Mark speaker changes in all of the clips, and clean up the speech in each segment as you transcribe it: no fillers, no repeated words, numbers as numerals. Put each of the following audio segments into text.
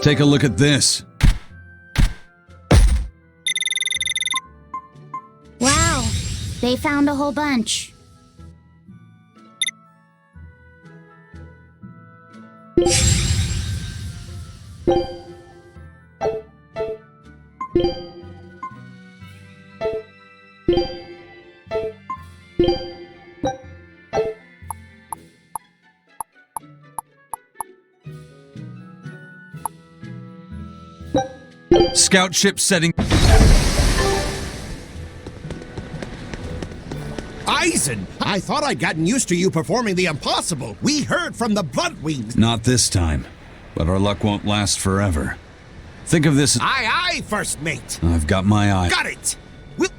Speaker 1: Take a look at this.
Speaker 2: Wow, they found a whole bunch.
Speaker 1: Scout ship setting.
Speaker 3: Eisen, I thought I'd gotten used to you performing the impossible. We heard from the Bloodwings.
Speaker 1: Not this time, but our luck won't last forever. Think of this.
Speaker 3: Aye, aye, First Mate.
Speaker 1: I've got my eye.
Speaker 3: Got it. We'll...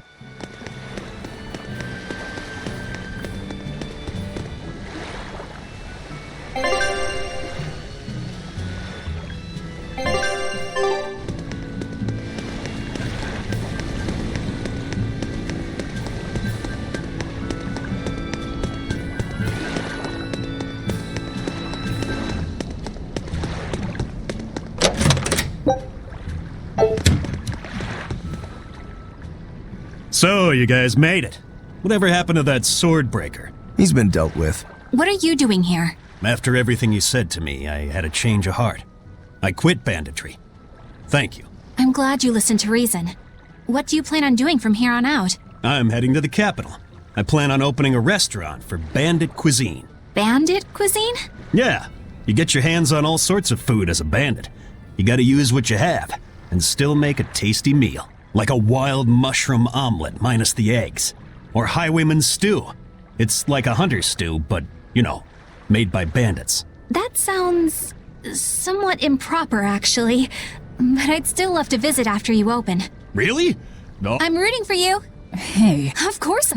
Speaker 4: So, you guys made it. Whatever happened to that sword breaker?
Speaker 5: He's been dealt with.
Speaker 6: What are you doing here?
Speaker 4: After everything you said to me, I had a change of heart. I quit banditry. Thank you.
Speaker 6: I'm glad you listened to reason. What do you plan on doing from here on out?
Speaker 4: I'm heading to the capital. I plan on opening a restaurant for bandit cuisine.
Speaker 6: Bandit cuisine?
Speaker 4: Yeah, you get your hands on all sorts of food as a bandit. You gotta use what you have, and still make a tasty meal. Like a wild mushroom omelet minus the eggs. Or highwayman's stew. It's like a hunter's stew, but, you know, made by bandits.
Speaker 6: That sounds somewhat improper, actually. But I'd still love to visit after you open.
Speaker 4: Really? No.
Speaker 6: I'm rooting for you.
Speaker 7: Hey.
Speaker 6: Of course.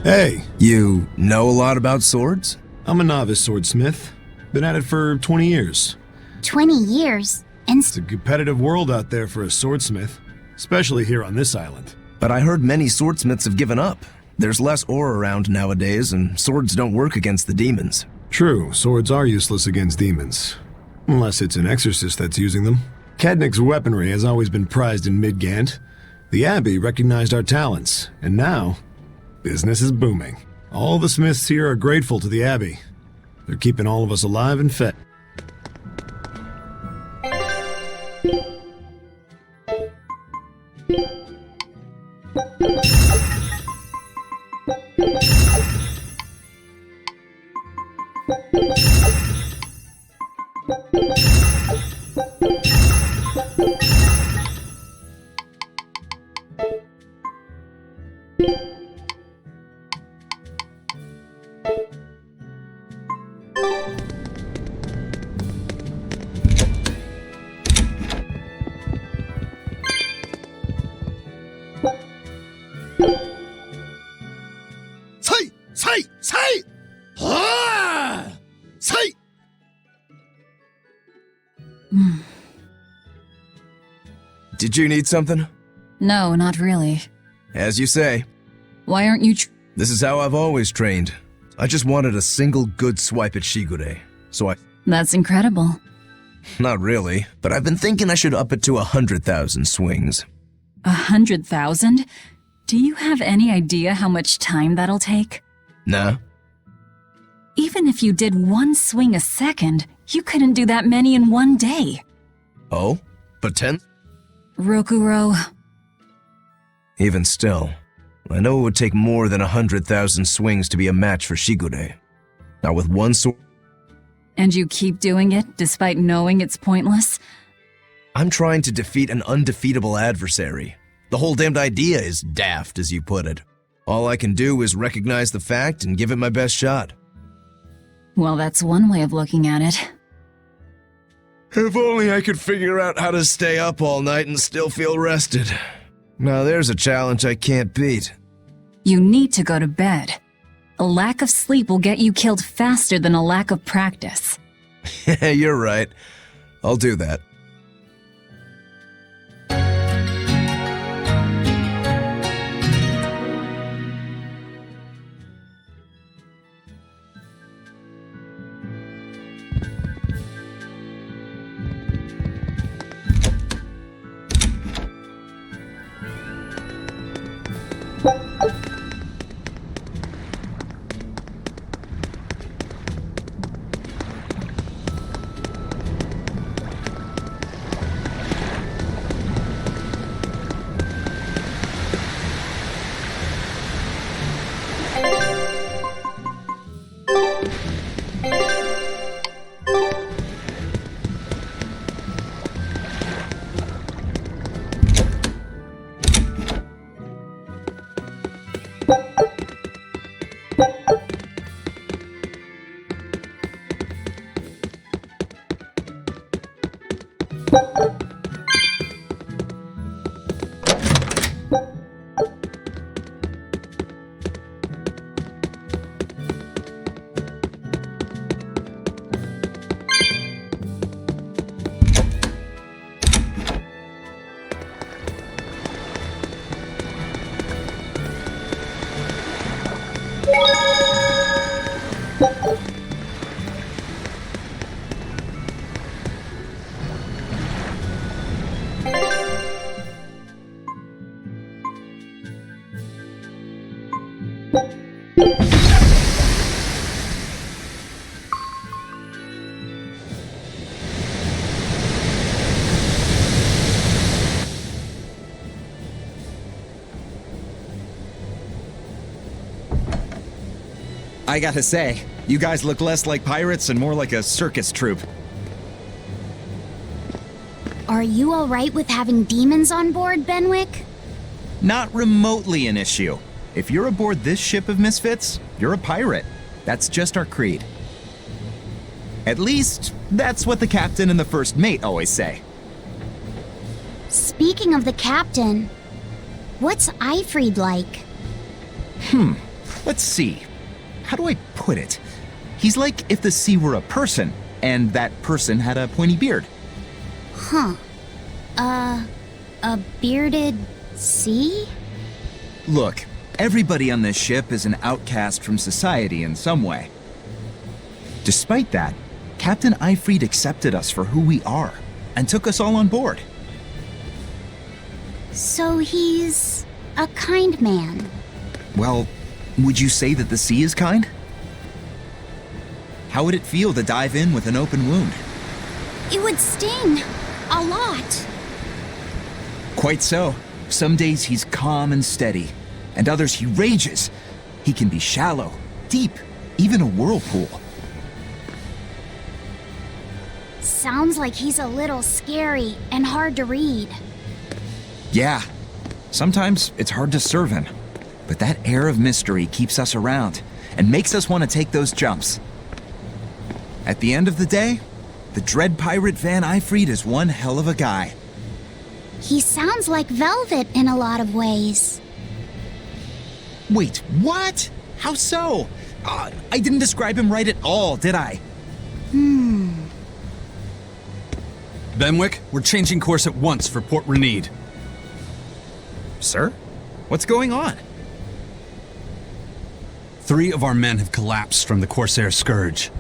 Speaker 8: Hey,
Speaker 5: You know a lot about swords?
Speaker 8: I'm a novice swordsmith. Been at it for 20 years.
Speaker 2: 20 years. And
Speaker 8: It's a competitive world out there for a swordsmith, especially here on this island.
Speaker 5: But I heard many swordsmiths have given up. There's less ore around nowadays, and swords don't work against the demons.
Speaker 8: True, swords are useless against demons. Unless it's an exorcist that's using them. Kadnik's weaponry has always been prized in Midgant. The Abbey recognized our talents, and now, business is booming. All the smiths here are grateful to the Abbey. They're keeping all of us alive and fed. Say! Ah! Say!
Speaker 5: Did you need something?
Speaker 7: No, not really.
Speaker 5: As you say.
Speaker 7: Why aren't you
Speaker 5: This is how I've always trained. I just wanted a single good swipe at Shigure, so
Speaker 7: That's incredible.
Speaker 5: Not really, but I've been thinking I should up it to 100,000 swings.
Speaker 7: 100,000? Do you have any idea how much time that'll take?
Speaker 5: Nah.
Speaker 7: Even if you did one swing a second, you couldn't do that many in one day.
Speaker 5: Oh? But 10?
Speaker 7: Rokuro,
Speaker 5: Even still, I know it would take more than 100,000 swings to be a match for Shigure. Now with one sword,
Speaker 7: and you keep doing it despite knowing it's pointless?
Speaker 5: I'm trying to defeat an undefeatable adversary. The whole damned idea is daft, as you put it. All I can do is recognize the fact and give it my best shot.
Speaker 7: Well, that's one way of looking at it.
Speaker 5: If only I could figure out how to stay up all night and still feel rested. Now there's a challenge I can't beat.
Speaker 7: You need to go to bed. A lack of sleep will get you killed faster than a lack of practice.
Speaker 5: You're right. I'll do that.
Speaker 9: I gotta say, you guys look less like pirates and more like a circus troupe.
Speaker 2: Are you alright with having demons on board, Benwick?
Speaker 9: Not remotely an issue. If you're aboard this ship of misfits, you're a pirate. That's just our creed. At least, that's what the captain and the first mate always say.
Speaker 2: Speaking of the captain, what's Eifried like?
Speaker 9: Let's see. How do I put it? He's like if the sea were a person, and that person had a pointy beard.
Speaker 2: A bearded sea?
Speaker 9: Look, everybody on this ship is an outcast from society in some way. Despite that, Captain Eifried accepted us for who we are, and took us all on board.
Speaker 2: So he's a kind man.
Speaker 9: Well, would you say that the sea is kind? How would it feel to dive in with an open wound?
Speaker 2: It would sting. A lot.
Speaker 9: Quite so. Some days he's calm and steady, and others he rages. He can be shallow, deep, even a whirlpool.
Speaker 2: Sounds like he's a little scary and hard to read.
Speaker 9: Yeah, sometimes it's hard to serve him, but that air of mystery keeps us around and makes us want to take those jumps. At the end of the day, the dread pirate Van Eifried is one hell of a guy.
Speaker 2: He sounds like Velvet in a lot of ways.
Speaker 9: Wait, what? How so? I didn't describe him right at all, did I?
Speaker 1: Benwick, we're changing course at once for Port Renede.
Speaker 9: Sir? What's going on?
Speaker 1: 3 of our men have collapsed from the Corsair Scourge.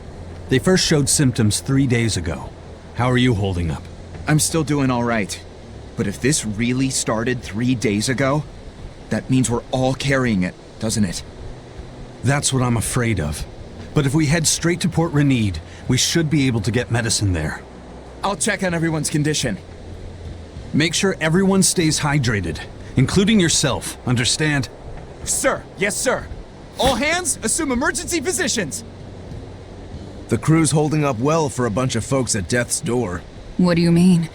Speaker 1: They first showed symptoms 3 days ago. How are you holding up?
Speaker 9: I'm still doing all right. But if this really started 3 days ago, that means we're all carrying it, doesn't it?
Speaker 1: That's what I'm afraid of. But if we head straight to Port Renede, we should be able to get medicine there.
Speaker 9: I'll check on everyone's condition.
Speaker 1: Make sure everyone stays hydrated, including yourself, understand?
Speaker 9: Sir, yes sir. All hands, assume emergency positions.
Speaker 5: The crew's holding up well for a bunch of folks at death's door.
Speaker 7: What do you mean?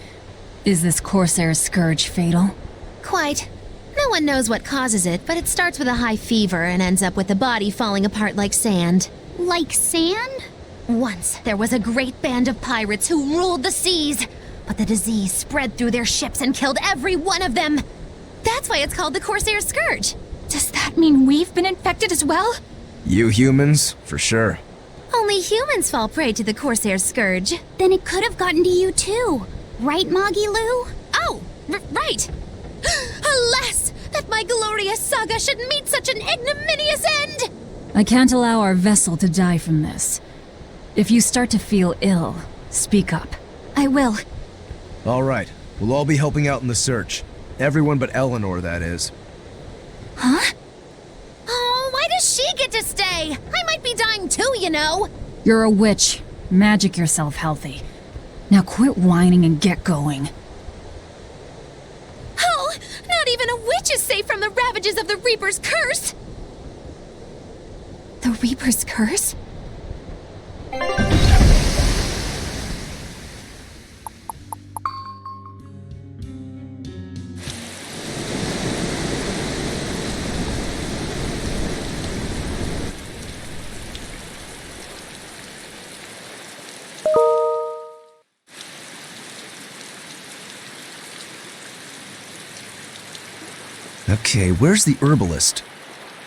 Speaker 7: Is this Corsair Scourge fatal?
Speaker 2: Quite.
Speaker 10: No one knows what causes it, but it starts with a high fever and ends up with the body falling apart like sand.
Speaker 2: Like sand?
Speaker 10: Once, there was a great band of pirates who ruled the seas, but the disease spread through their ships and killed every one of them. That's why it's called the Corsair Scourge.
Speaker 6: Does that mean we've been infected as well?
Speaker 5: You humans, for sure.
Speaker 10: Only humans fall prey to the Corsair Scourge.
Speaker 2: Then it could have gotten to you too. Right, Moggy Lou?
Speaker 10: Oh, right. Alas, that my glorious saga should meet such an ignominious end!
Speaker 7: I can't allow our vessel to die from this. If you start to feel ill, speak up.
Speaker 6: I will.
Speaker 5: All right, we'll all be helping out in the search. Everyone but Eleanor, that is.
Speaker 6: Huh?
Speaker 10: Oh, why does she get to stay? I might be dying too, you know.
Speaker 7: You're a witch. Magic yourself healthy. Now quit whining and get going.
Speaker 10: Oh, not even a witch is safe from the ravages of the Reaper's curse!
Speaker 6: The Reaper's curse?
Speaker 5: Okay, where's the herbalist?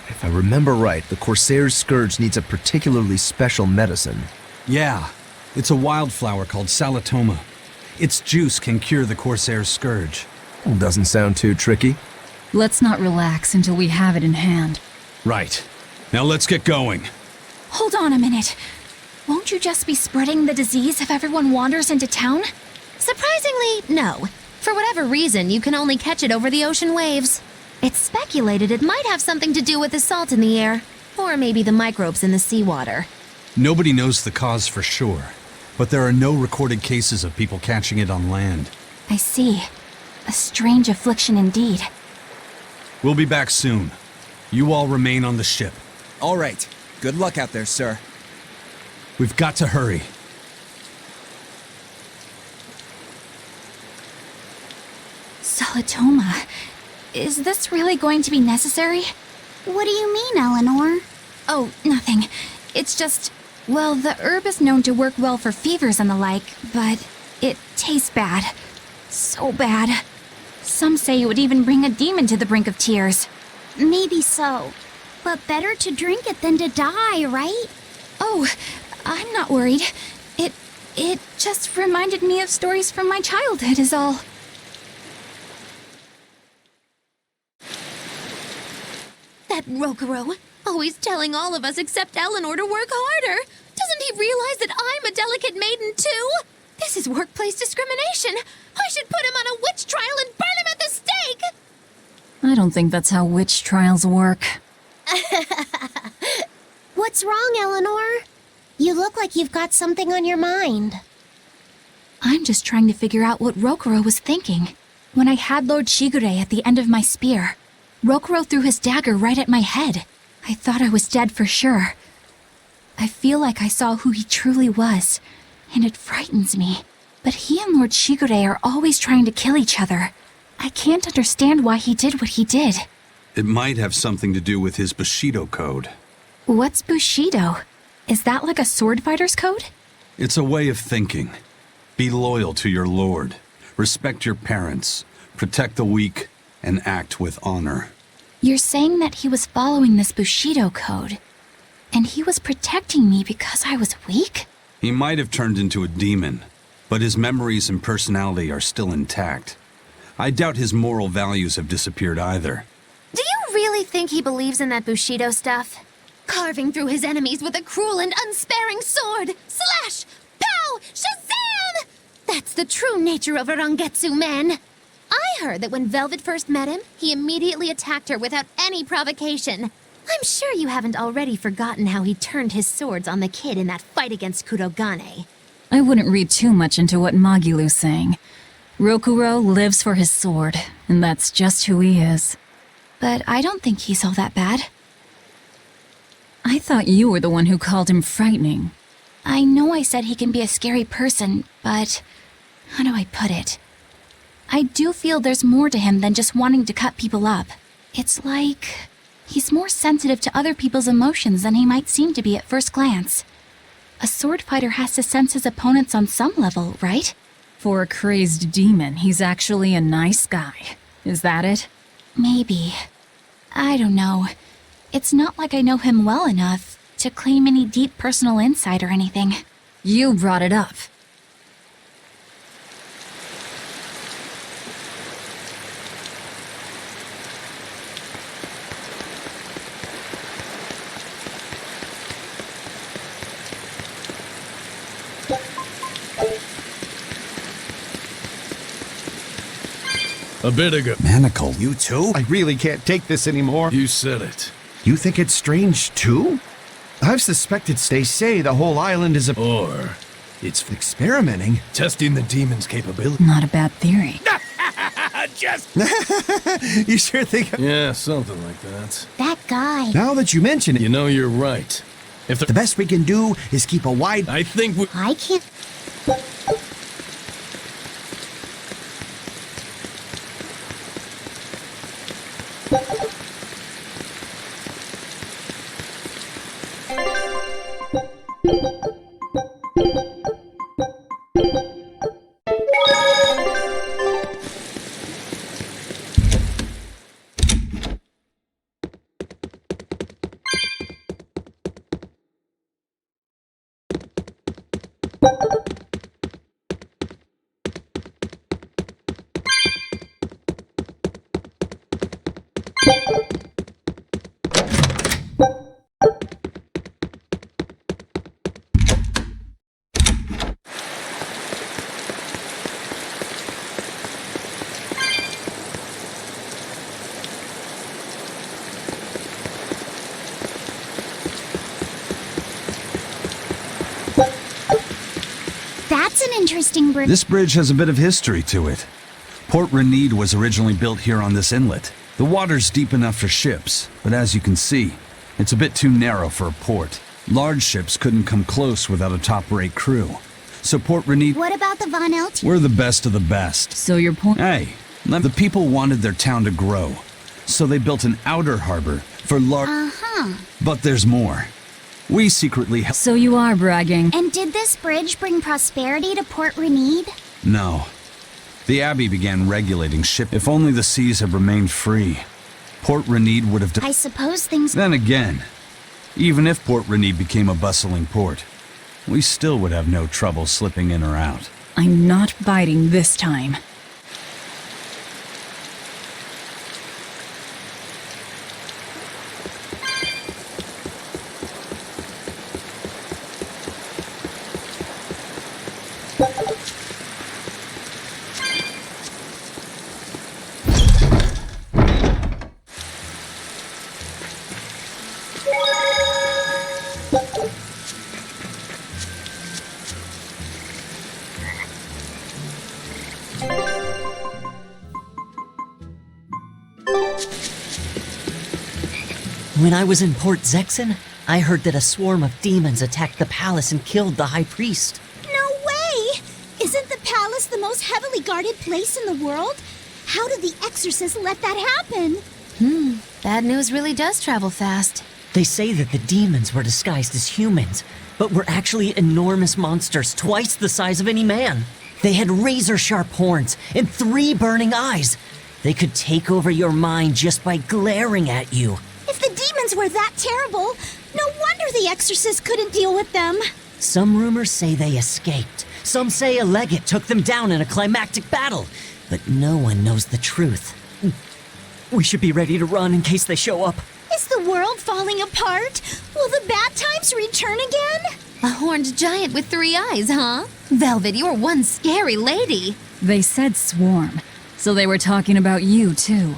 Speaker 5: If I remember right, the Corsair's Scourge needs a particularly special medicine.
Speaker 1: Yeah, it's a wildflower called Salatoma. Its juice can cure the Corsair's Scourge.
Speaker 5: Doesn't sound too tricky.
Speaker 7: Let's not relax until we have it in hand.
Speaker 1: Right. Now let's get going.
Speaker 6: Hold on a minute. Won't you just be spreading the disease if everyone wanders into town?
Speaker 10: Surprisingly, no. For whatever reason, you can only catch it over the ocean waves. It's speculated it might have something to do with the salt in the air, or maybe the microbes in the seawater.
Speaker 1: Nobody knows the cause for sure, but there are no recorded cases of people catching it on land.
Speaker 6: I see. A strange affliction indeed.
Speaker 1: We'll be back soon. You all remain on the ship.
Speaker 9: All right. Good luck out there, sir.
Speaker 1: We've got to hurry.
Speaker 6: Salatoma. Is this really going to be necessary?
Speaker 2: What do you mean, Eleanor?
Speaker 6: Oh, nothing. It's just, well, the herb is known to work well for fevers and the like, but it tastes bad. So bad. Some say it would even bring a demon to the brink of tears.
Speaker 2: Maybe so. But better to drink it than to die, right?
Speaker 6: Oh, I'm not worried. It just reminded me of stories from my childhood is all.
Speaker 10: That Rokuro, always telling all of us except Eleanor to work harder. Doesn't he realize that I'm a delicate maiden too? This is workplace discrimination. I should put him on a witch trial and burn him at the stake!
Speaker 7: I don't think that's how witch trials work.
Speaker 2: What's wrong, Eleanor? You look like you've got something on your mind.
Speaker 6: I'm just trying to figure out what Rokuro was thinking. When I had Lord Shigure at the end of my spear, Rokuro threw his dagger right at my head. I thought I was dead for sure. I feel like I saw who he truly was, and it frightens me. But he and Lord Shigure are always trying to kill each other. I can't understand why he did what he did.
Speaker 1: It might have something to do with his Bushido code.
Speaker 6: What's Bushido? Is that like a sword fighter's code?
Speaker 1: It's a way of thinking. Be loyal to your lord. Respect your parents. Protect the weak. And act with honor.
Speaker 6: You're saying that he was following this Bushido code, and he was protecting me because I was weak?
Speaker 1: He might have turned into a demon, but his memories and personality are still intact. I doubt his moral values have disappeared either.
Speaker 10: Do you really think he believes in that Bushido stuff? Carving through his enemies with a cruel and unsparing sword! Slash! Pow! Shazam! That's the true nature of a Rangetsu man! I heard that when Velvet first met him, he immediately attacked her without any provocation. I'm sure you haven't already forgotten how he turned his swords on the kid in that fight against Kurogane.
Speaker 7: I wouldn't read too much into what Magilu's saying. Rokuro lives for his sword, and that's just who he is.
Speaker 6: But I don't think he's all that bad.
Speaker 7: I thought you were the one who called him frightening.
Speaker 6: I know I said he can be a scary person, but how do I put it? I do feel there's more to him than just wanting to cut people up. It's like he's more sensitive to other people's emotions than he might seem to be at first glance. A sword fighter has to sense his opponents on some level, right?
Speaker 7: For a crazed demon, he's actually a nice guy. Is that it?
Speaker 6: Maybe. I don't know. It's not like I know him well enough to claim any deep personal insight or anything.
Speaker 7: You brought it up.
Speaker 11: A bit ago.
Speaker 1: Manacle.
Speaker 3: You too? I really can't take this anymore.
Speaker 11: You said it.
Speaker 3: You think it's strange too? I've suspected they say the whole island is a...
Speaker 11: Or
Speaker 3: It's experimenting.
Speaker 11: testing the demon's capability.
Speaker 7: Not a bad theory.
Speaker 3: You sure think...
Speaker 11: Yeah, something like that.
Speaker 2: That guy.
Speaker 3: Now that you mention it,
Speaker 11: You know, you're right. If
Speaker 3: the best we can do is keep a wide...
Speaker 11: I think we...
Speaker 2: I can't. That's an interesting bridge.
Speaker 1: This bridge has a bit of history to it. Port Renede was originally built here on this inlet. The water's deep enough for ships, but as you can see, it's a bit too narrow for a port. Large ships couldn't come close without a top-rate crew. So Port Renede...
Speaker 2: What about the Von Elt?
Speaker 1: We're the best of the best.
Speaker 7: So your point...
Speaker 1: Hey, the people wanted their town to grow, so they built an outer harbor for large...
Speaker 2: Uh-huh.
Speaker 1: But there's more. We secretly...
Speaker 7: So you are bragging.
Speaker 2: And did this bridge bring prosperity to Port Renede?
Speaker 1: No. The Abbey began regulating ship. If only the seas had remained free, Port Renede would have...
Speaker 2: I suppose things...
Speaker 1: Then again, even if Port Renede became a bustling port, we still would have no trouble slipping in or out.
Speaker 7: I'm not biting this time.
Speaker 12: When I was in Port Zexen, I heard that a swarm of demons attacked the palace and killed the High Priest.
Speaker 2: No way! Isn't the palace the most heavily guarded place in the world? How did the exorcist let that happen?
Speaker 10: Bad news really does travel fast.
Speaker 12: They say that the demons were disguised as humans, but were actually enormous monsters twice the size of any man. They had razor-sharp horns and 3 burning eyes. They could take over your mind just by glaring at you.
Speaker 2: If the demons were that terrible, no wonder the exorcist couldn't deal with them.
Speaker 12: Some rumors say they escaped. Some say a legate took them down in a climactic battle. But no one knows the truth. We should be ready to run in case they show up.
Speaker 2: Is the world falling apart? Will the bad times return again?
Speaker 10: A horned giant with 3 eyes, huh? Velvet, you're one scary lady.
Speaker 7: They said swarm, so they were talking about you, too.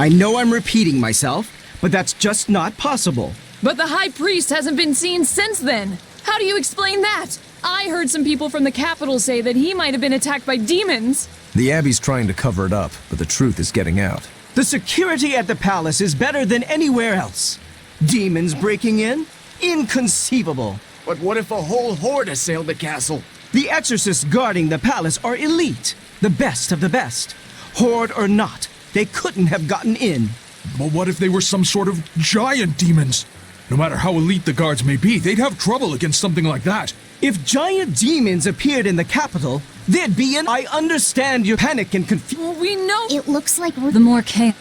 Speaker 13: I know I'm repeating myself, but that's just not possible.
Speaker 14: But the High Priest hasn't been seen since then. How do you explain that? I heard some people from the capital say that he might have been attacked by demons.
Speaker 5: The Abbey's trying to cover it up, but the truth is getting out.
Speaker 13: The security at the palace is better than anywhere else. Demons breaking in? Inconceivable.
Speaker 15: But what if a whole horde assailed the castle?
Speaker 13: The exorcists guarding the palace are elite, the best of the best. Horde or not, they couldn't have gotten in.
Speaker 16: But what if they were some sort of giant demons? No matter how elite the guards may be, they'd have trouble against something like that.
Speaker 13: If giant demons appeared in the capital, there'd be an... I understand your panic and confusion.
Speaker 14: Well, we know...
Speaker 2: It looks like
Speaker 7: The more chaos.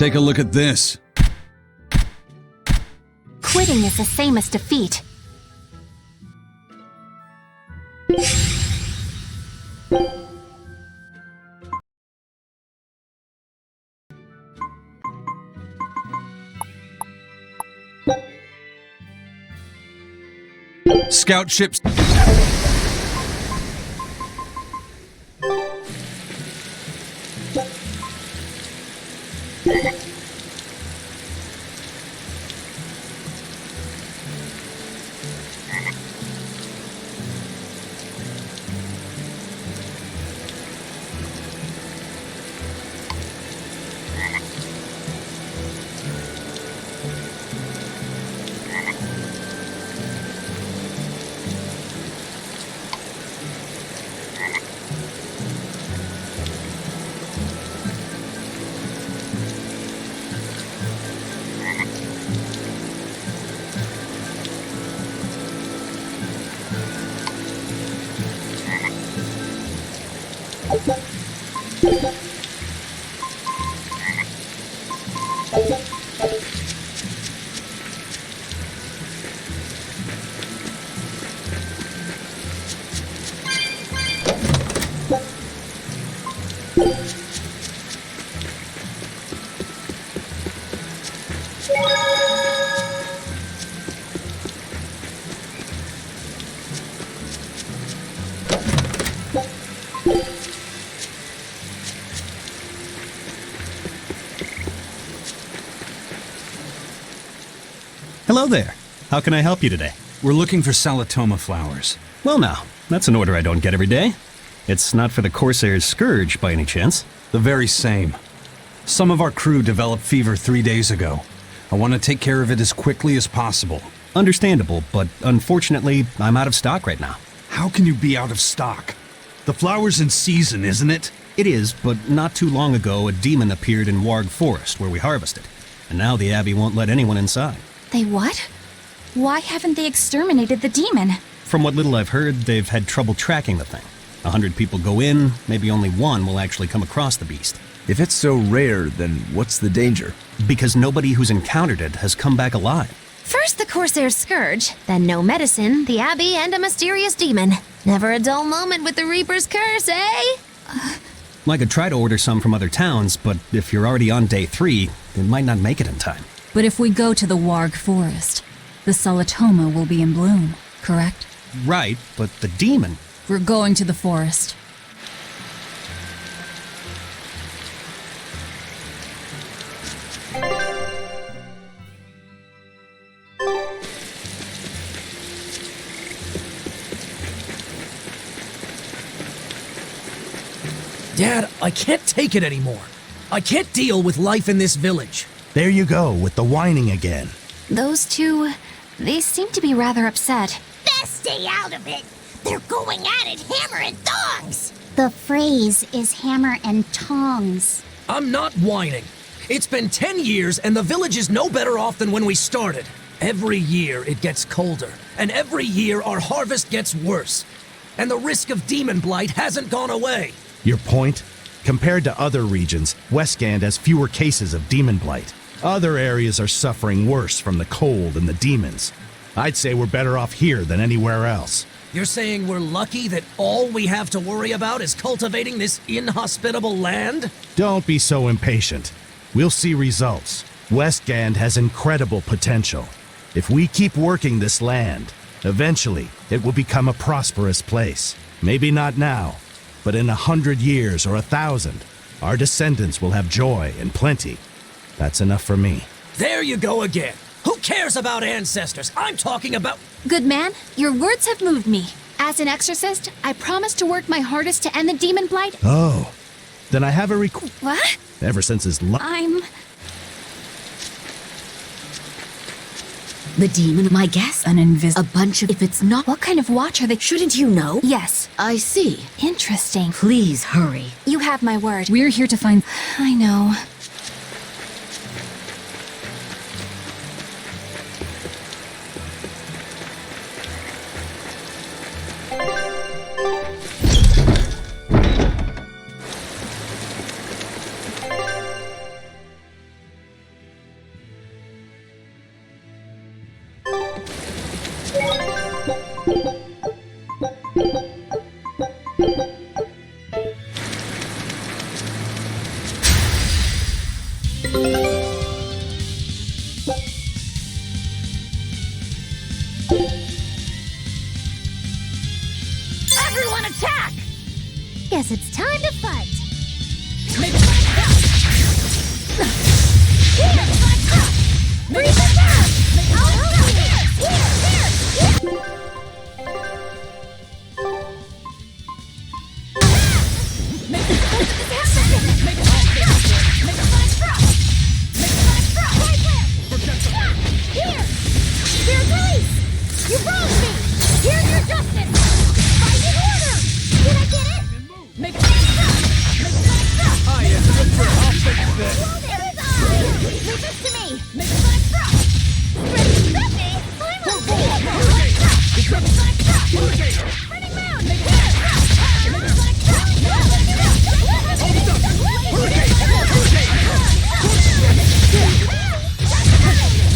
Speaker 1: Take a look at this.
Speaker 6: Quitting is the same as defeat.
Speaker 1: Scout ships.
Speaker 4: Hello there. How can I help you today?
Speaker 1: We're looking for Salatoma flowers.
Speaker 4: Well now, that's an order I don't get every day. It's not for the Corsair's Scourge by any chance?
Speaker 1: The very same. Some of our crew developed fever 3 days ago. I want to take care of it as quickly as possible.
Speaker 4: Understandable, but unfortunately, I'm out of stock right now.
Speaker 1: How can you be out of stock? The flower's in season, isn't it?
Speaker 4: It is, but not too long ago a demon appeared in Warg Forest where we harvested. And now the Abbey won't let anyone inside.
Speaker 6: They what? Why haven't they exterminated the demon?
Speaker 4: From what little I've heard, they've had trouble tracking the thing. 100 people go in, maybe only one will actually come across the beast.
Speaker 5: If it's so rare, then what's the danger?
Speaker 4: Because nobody who's encountered it has come back alive.
Speaker 10: First the Corsair's Scourge, then no medicine, the Abbey, and a mysterious demon. Never a dull moment with the Reaper's Curse, eh?
Speaker 4: I could try to order some from other towns, but if you're already on day 3, it might not make it in time.
Speaker 7: But if we go to the Warg Forest, the Salatoma will be in bloom, correct?
Speaker 4: Right, but the demon...
Speaker 7: We're going to the forest.
Speaker 15: Dad, I can't take it anymore. I can't deal with life in this village.
Speaker 17: There you go, with the whining again.
Speaker 6: Those two, they seem to be rather upset.
Speaker 2: Best stay out of it. They're going at it hammer and tongs. The phrase is hammer and tongs.
Speaker 15: I'm not whining. It's been 10 years and the village is no better off than when we started. Every year it gets colder, and every year our harvest gets worse. And the risk of demon blight hasn't gone away.
Speaker 17: Your point? Compared to other regions, Westgand has fewer cases of demon blight. Other areas are suffering worse from the cold and the demons. I'd say we're better off here than anywhere else.
Speaker 15: You're saying we're lucky that all we have to worry about is cultivating this inhospitable land?
Speaker 17: Don't be so impatient. We'll see results. Westgand has incredible potential. If we keep working this land, eventually it will become a prosperous place. Maybe not now, but in 100 years or 1,000, our descendants will have joy and plenty. That's enough for me.
Speaker 15: There you go again. Who cares about ancestors? I'm talking about...
Speaker 6: Good man, your words have moved me. As an exorcist, I promise to work my hardest to end the demon blight.
Speaker 17: Oh, then I have a
Speaker 6: What?
Speaker 17: Ever since his
Speaker 18: The demon, my guess? A bunch of... If it's not...
Speaker 6: What kind of watch are they?
Speaker 18: Shouldn't you know?
Speaker 6: Yes.
Speaker 18: I see.
Speaker 6: Interesting.
Speaker 18: Please hurry.
Speaker 6: You have my word.
Speaker 7: We're here to find...
Speaker 6: I know.
Speaker 2: Everyone attack! Guess it's time to fight. Freeze it down! Here! Spirit release! You wronged me! Here's your justice! Fight in order! Did I get it? Make it stop! Make it stop!
Speaker 15: Ah, yes, I'll fix this.
Speaker 2: It is I! Leave this to me! Make it stop! Ready to stop me? I'm Turning round! Make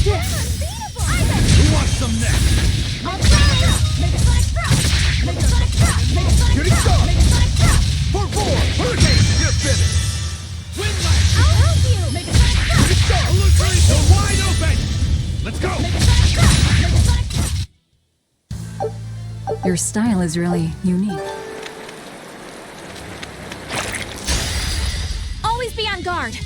Speaker 2: it
Speaker 15: Who wants some next?
Speaker 2: I'll try! Make it stop! Make it stop! Make it
Speaker 15: Here it goes!
Speaker 2: Make it stop!
Speaker 15: For four! Hurricane! You're finished! Wind light!
Speaker 2: I'll help you! Make it stop!
Speaker 15: Here it goes! You're wide open! Let's go!
Speaker 2: Make it stop! Make it stop!
Speaker 7: Your style is really unique.
Speaker 6: Always be on guard.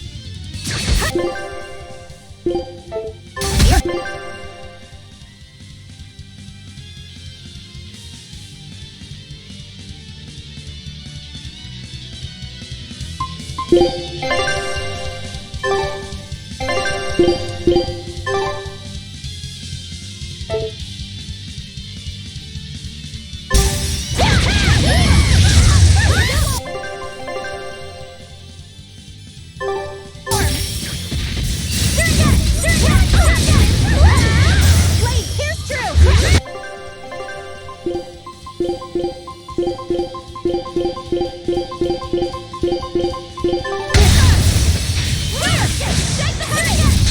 Speaker 2: Wait, here's true!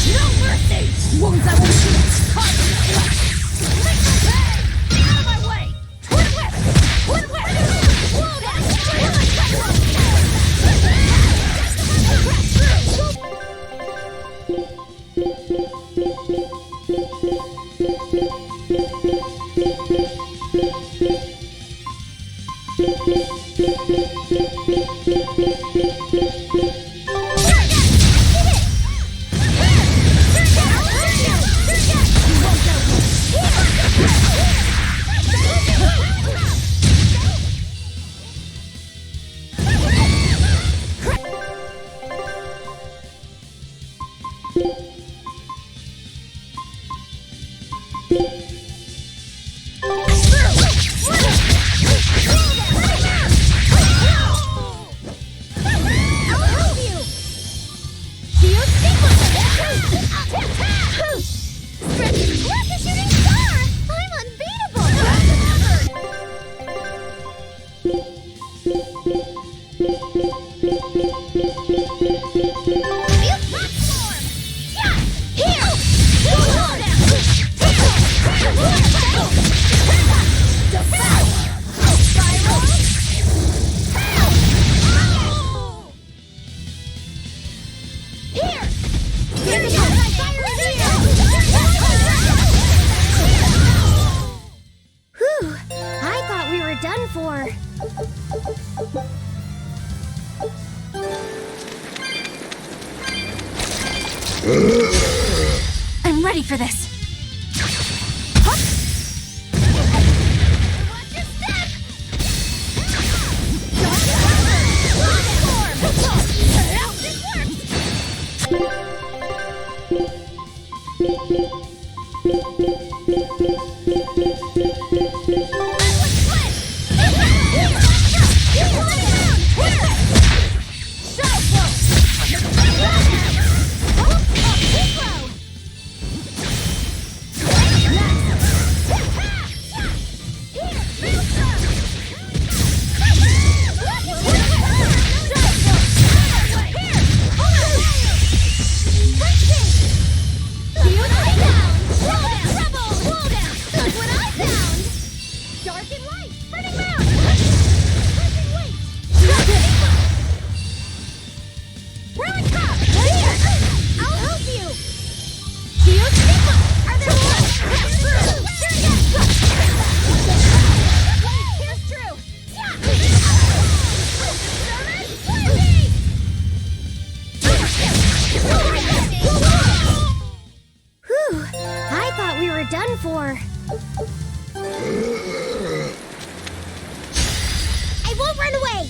Speaker 2: No mercy! Wounds I will shoot! Carve in the flesh! Lick my head! Out of my way! Twin whip! Twin whip! Whoa,
Speaker 6: I'm ready for this.
Speaker 2: Done for. I won't run away.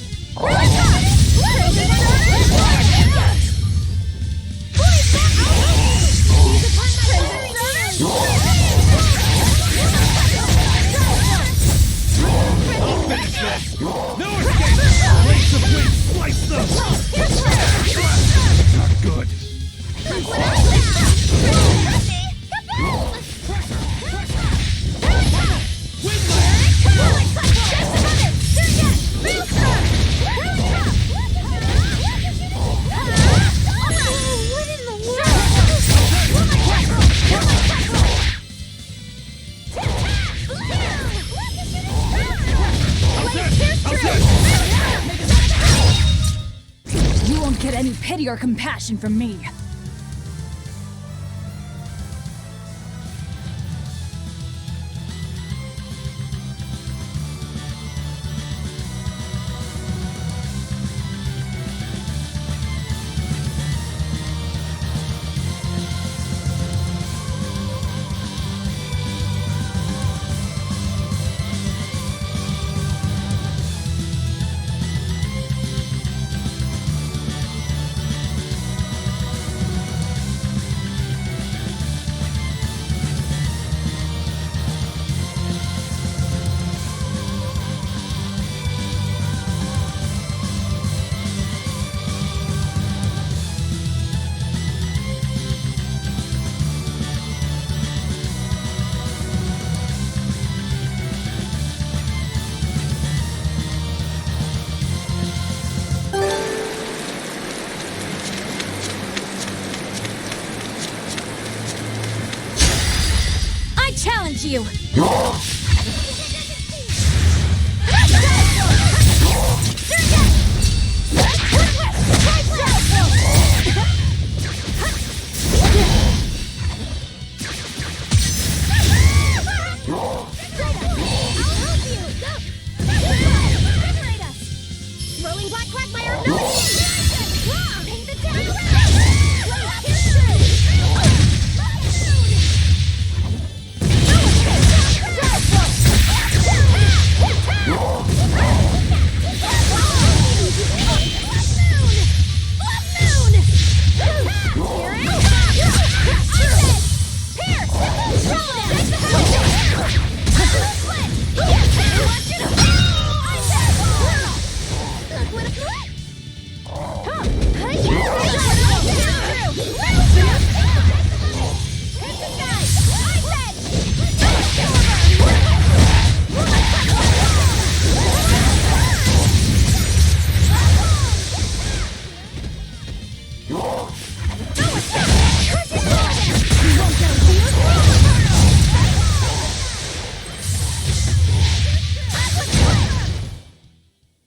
Speaker 16: Not good.
Speaker 14: You won't get any pity or compassion from me.
Speaker 6: Challenge you!
Speaker 2: Rolling black quagmire of no paint the town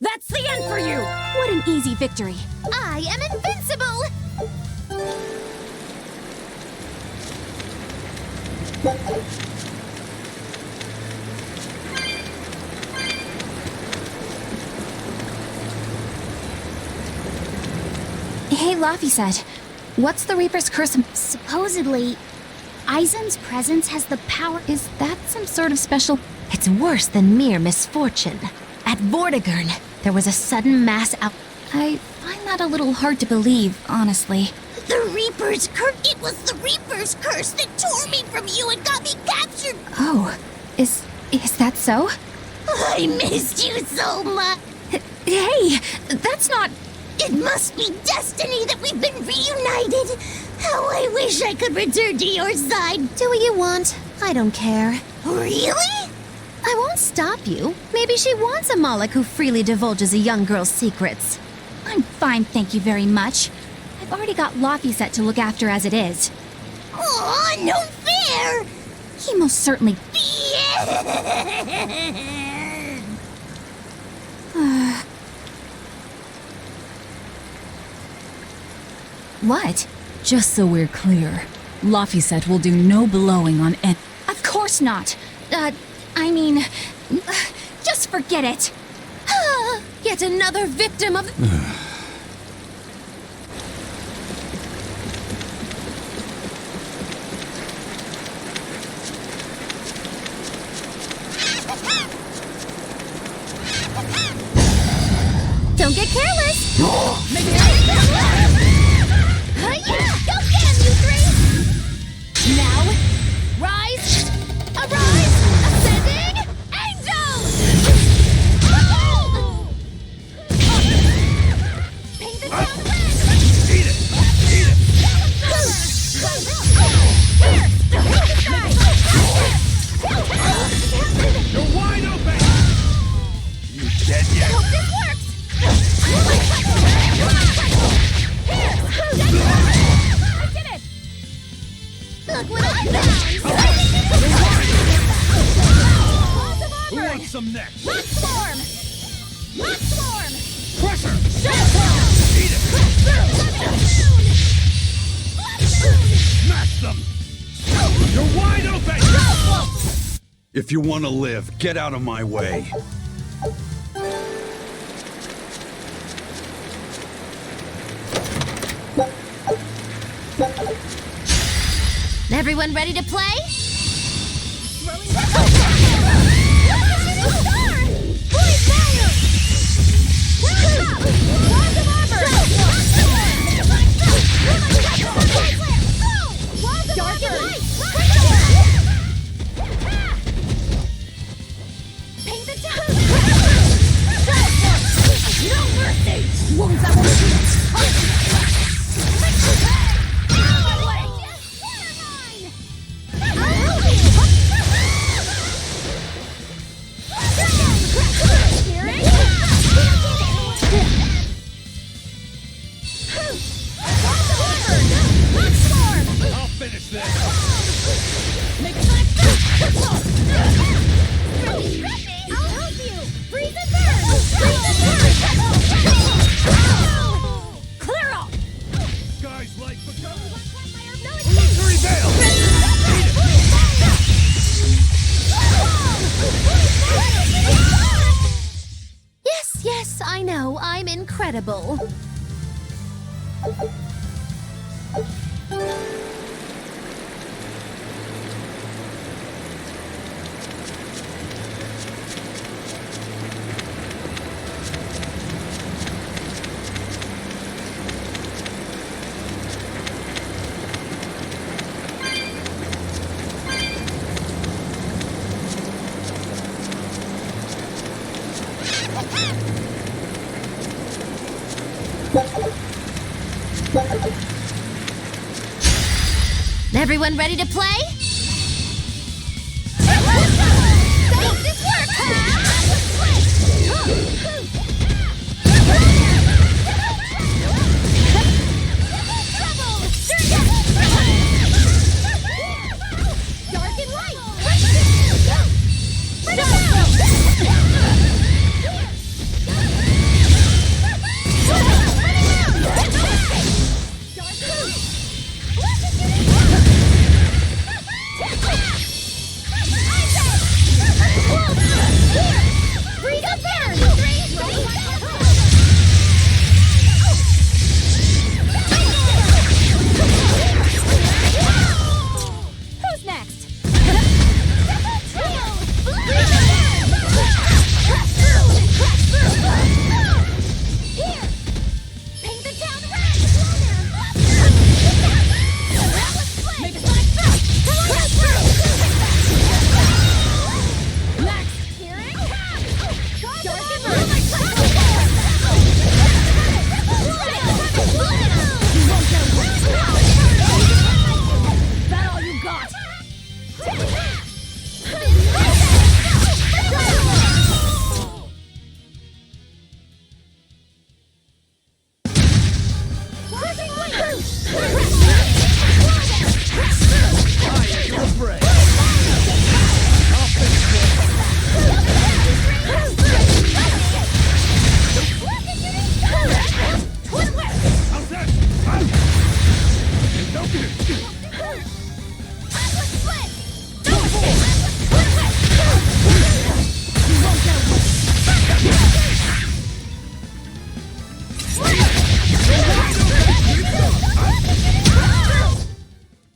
Speaker 6: That's the end for you! What an easy victory.
Speaker 2: I am invincible!
Speaker 6: Hey, Laffy said, What's the Reaper's Curse?
Speaker 10: Supposedly, Eisen's presence has the power.
Speaker 6: Is that some sort of special?
Speaker 18: It's worse than mere misfortune. At Vortigern, there was a sudden mass out.
Speaker 6: I find that a little hard to believe, honestly.
Speaker 2: The Reaper's curse. It was the Reaper's curse that tore me from you and got me captured.
Speaker 6: Oh, is that so?
Speaker 2: I missed you so much.
Speaker 6: Hey, that's not...
Speaker 2: It must be destiny that we've been reunited. How I wish I could return to your side.
Speaker 10: Do what you want. I don't care.
Speaker 2: Really?
Speaker 10: I won't stop you. Maybe she wants a Moloch who freely divulges a young girl's secrets.
Speaker 6: I'm fine, thank you very much. I've already got Laphicet to look after as it is.
Speaker 2: Aw, no fair!
Speaker 6: He most certainly... What?
Speaker 7: Just so we're clear, Laphicet will do no blowing on any...
Speaker 6: Of course not. I mean... just forget it.
Speaker 10: Yet another victim of...
Speaker 2: Don't get careless! Yeah! Go get him, you three! Now, rise! Arise! Ascending! Angels! Oh! Paint the town red!
Speaker 16: Eat it! Eat it!
Speaker 2: Here! Take the side!
Speaker 16: You're wide open! You dead yet?
Speaker 2: Hope this works! I did it! Look what I found!
Speaker 16: Who wants some next?
Speaker 2: Rock Swarm! Rock Swarm!
Speaker 16: Pressure!
Speaker 2: Eat it!
Speaker 16: Smash them! You're wide open!
Speaker 1: If you want to live, get out of my way.
Speaker 10: Everyone ready to play?
Speaker 2: Dark and light! Paint the town! No mercy! Wounds that won't
Speaker 16: I'll finish this!
Speaker 2: Make it like I'll help you! Freeze and burn! Freeze and burn! Clear out!
Speaker 16: Guys like
Speaker 2: Illusory
Speaker 10: Yes, I know. I'm incredible. Everyone ready to play?
Speaker 2: Make this work! Dark and light! Freeze up there!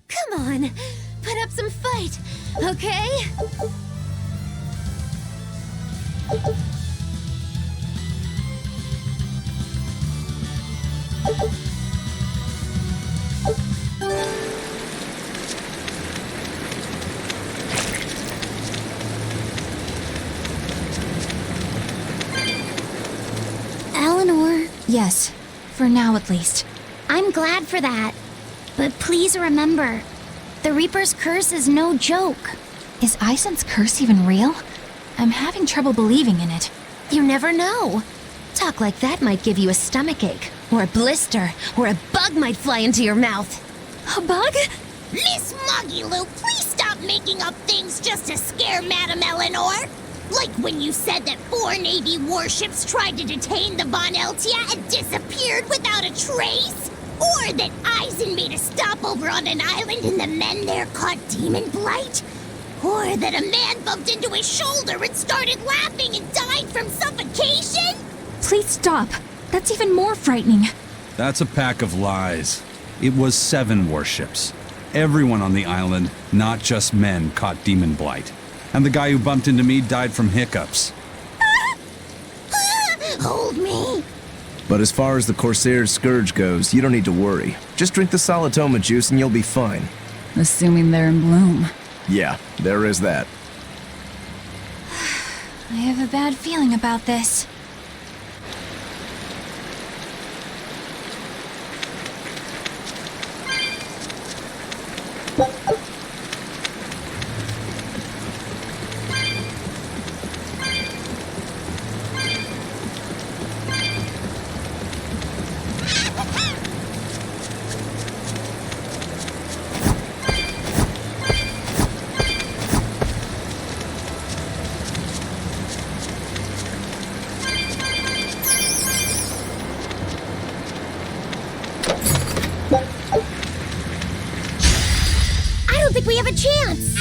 Speaker 10: Come on, put up some fight, okay?
Speaker 18: Eleanor,
Speaker 6: Yes, for now at least.
Speaker 18: I'm glad for that. But please remember, the Reaper's curse is no joke.
Speaker 6: Is Aizen's curse even real? I'm having trouble believing in it.
Speaker 18: You never know. Talk like that might give you a stomachache, or a blister, or a bug might fly into your mouth.
Speaker 6: A bug?
Speaker 2: Miss Moggy-Lou, please stop making up things just to scare Madame Eleanor. Like when you said that 4 Navy warships tried to detain the Von Eltia and disappeared without a trace? Or that Aizen made a stopover on an island and the men there caught demon blight? Or that a man bumped into his shoulder and started laughing and died from suffocation?
Speaker 6: Please stop. That's even more frightening.
Speaker 1: That's a pack of lies. It was 7 warships. Everyone on the island, not just men, caught demon blight. And the guy who bumped into me died from hiccups.
Speaker 2: Hold me.
Speaker 5: But as far as the Corsair's Scourge goes, you don't need to worry. Just drink the Solitoma juice and you'll be fine.
Speaker 7: Assuming they're in bloom.
Speaker 5: Yeah, there is that.
Speaker 6: I have a bad feeling about this.
Speaker 2: I don't think we have a chance.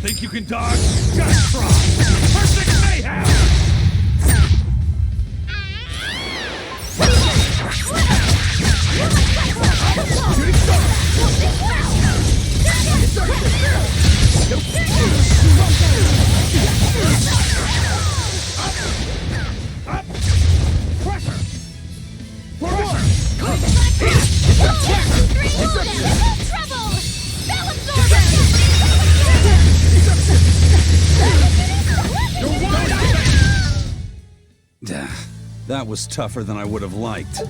Speaker 16: Think you can dodge? Just try! Perfect mayhem! Pressure!
Speaker 1: That was tougher than I would have liked.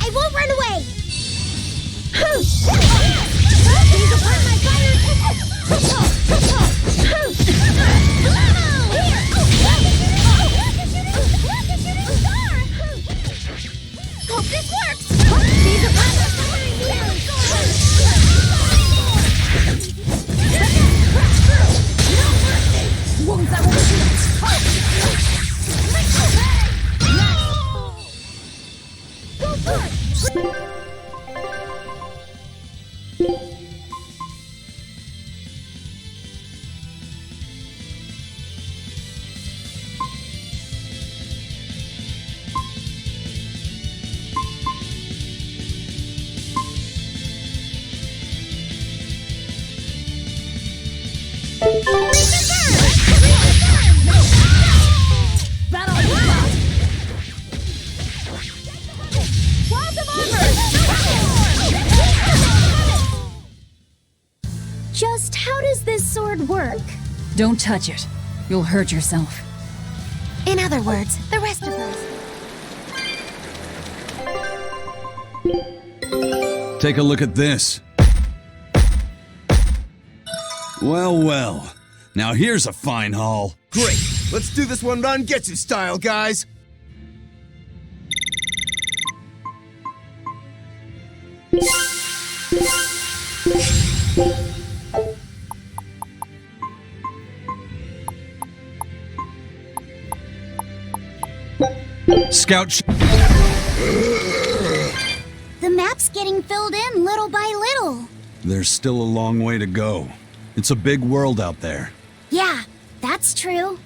Speaker 2: I won't run away! Hope this works! These are Wounds that will go for it! Just how does this sword work?
Speaker 7: Don't touch it. You'll hurt yourself.
Speaker 18: In other words, the rest of us.
Speaker 1: Take a look at this. Well, well. Now here's a fine haul.
Speaker 5: Great. Let's do this one Rangetsu style, guys.
Speaker 1: Scout
Speaker 2: The map's getting filled in little by little.
Speaker 1: There's still a long way to go. It's a big world out there.
Speaker 2: Yeah, that's true.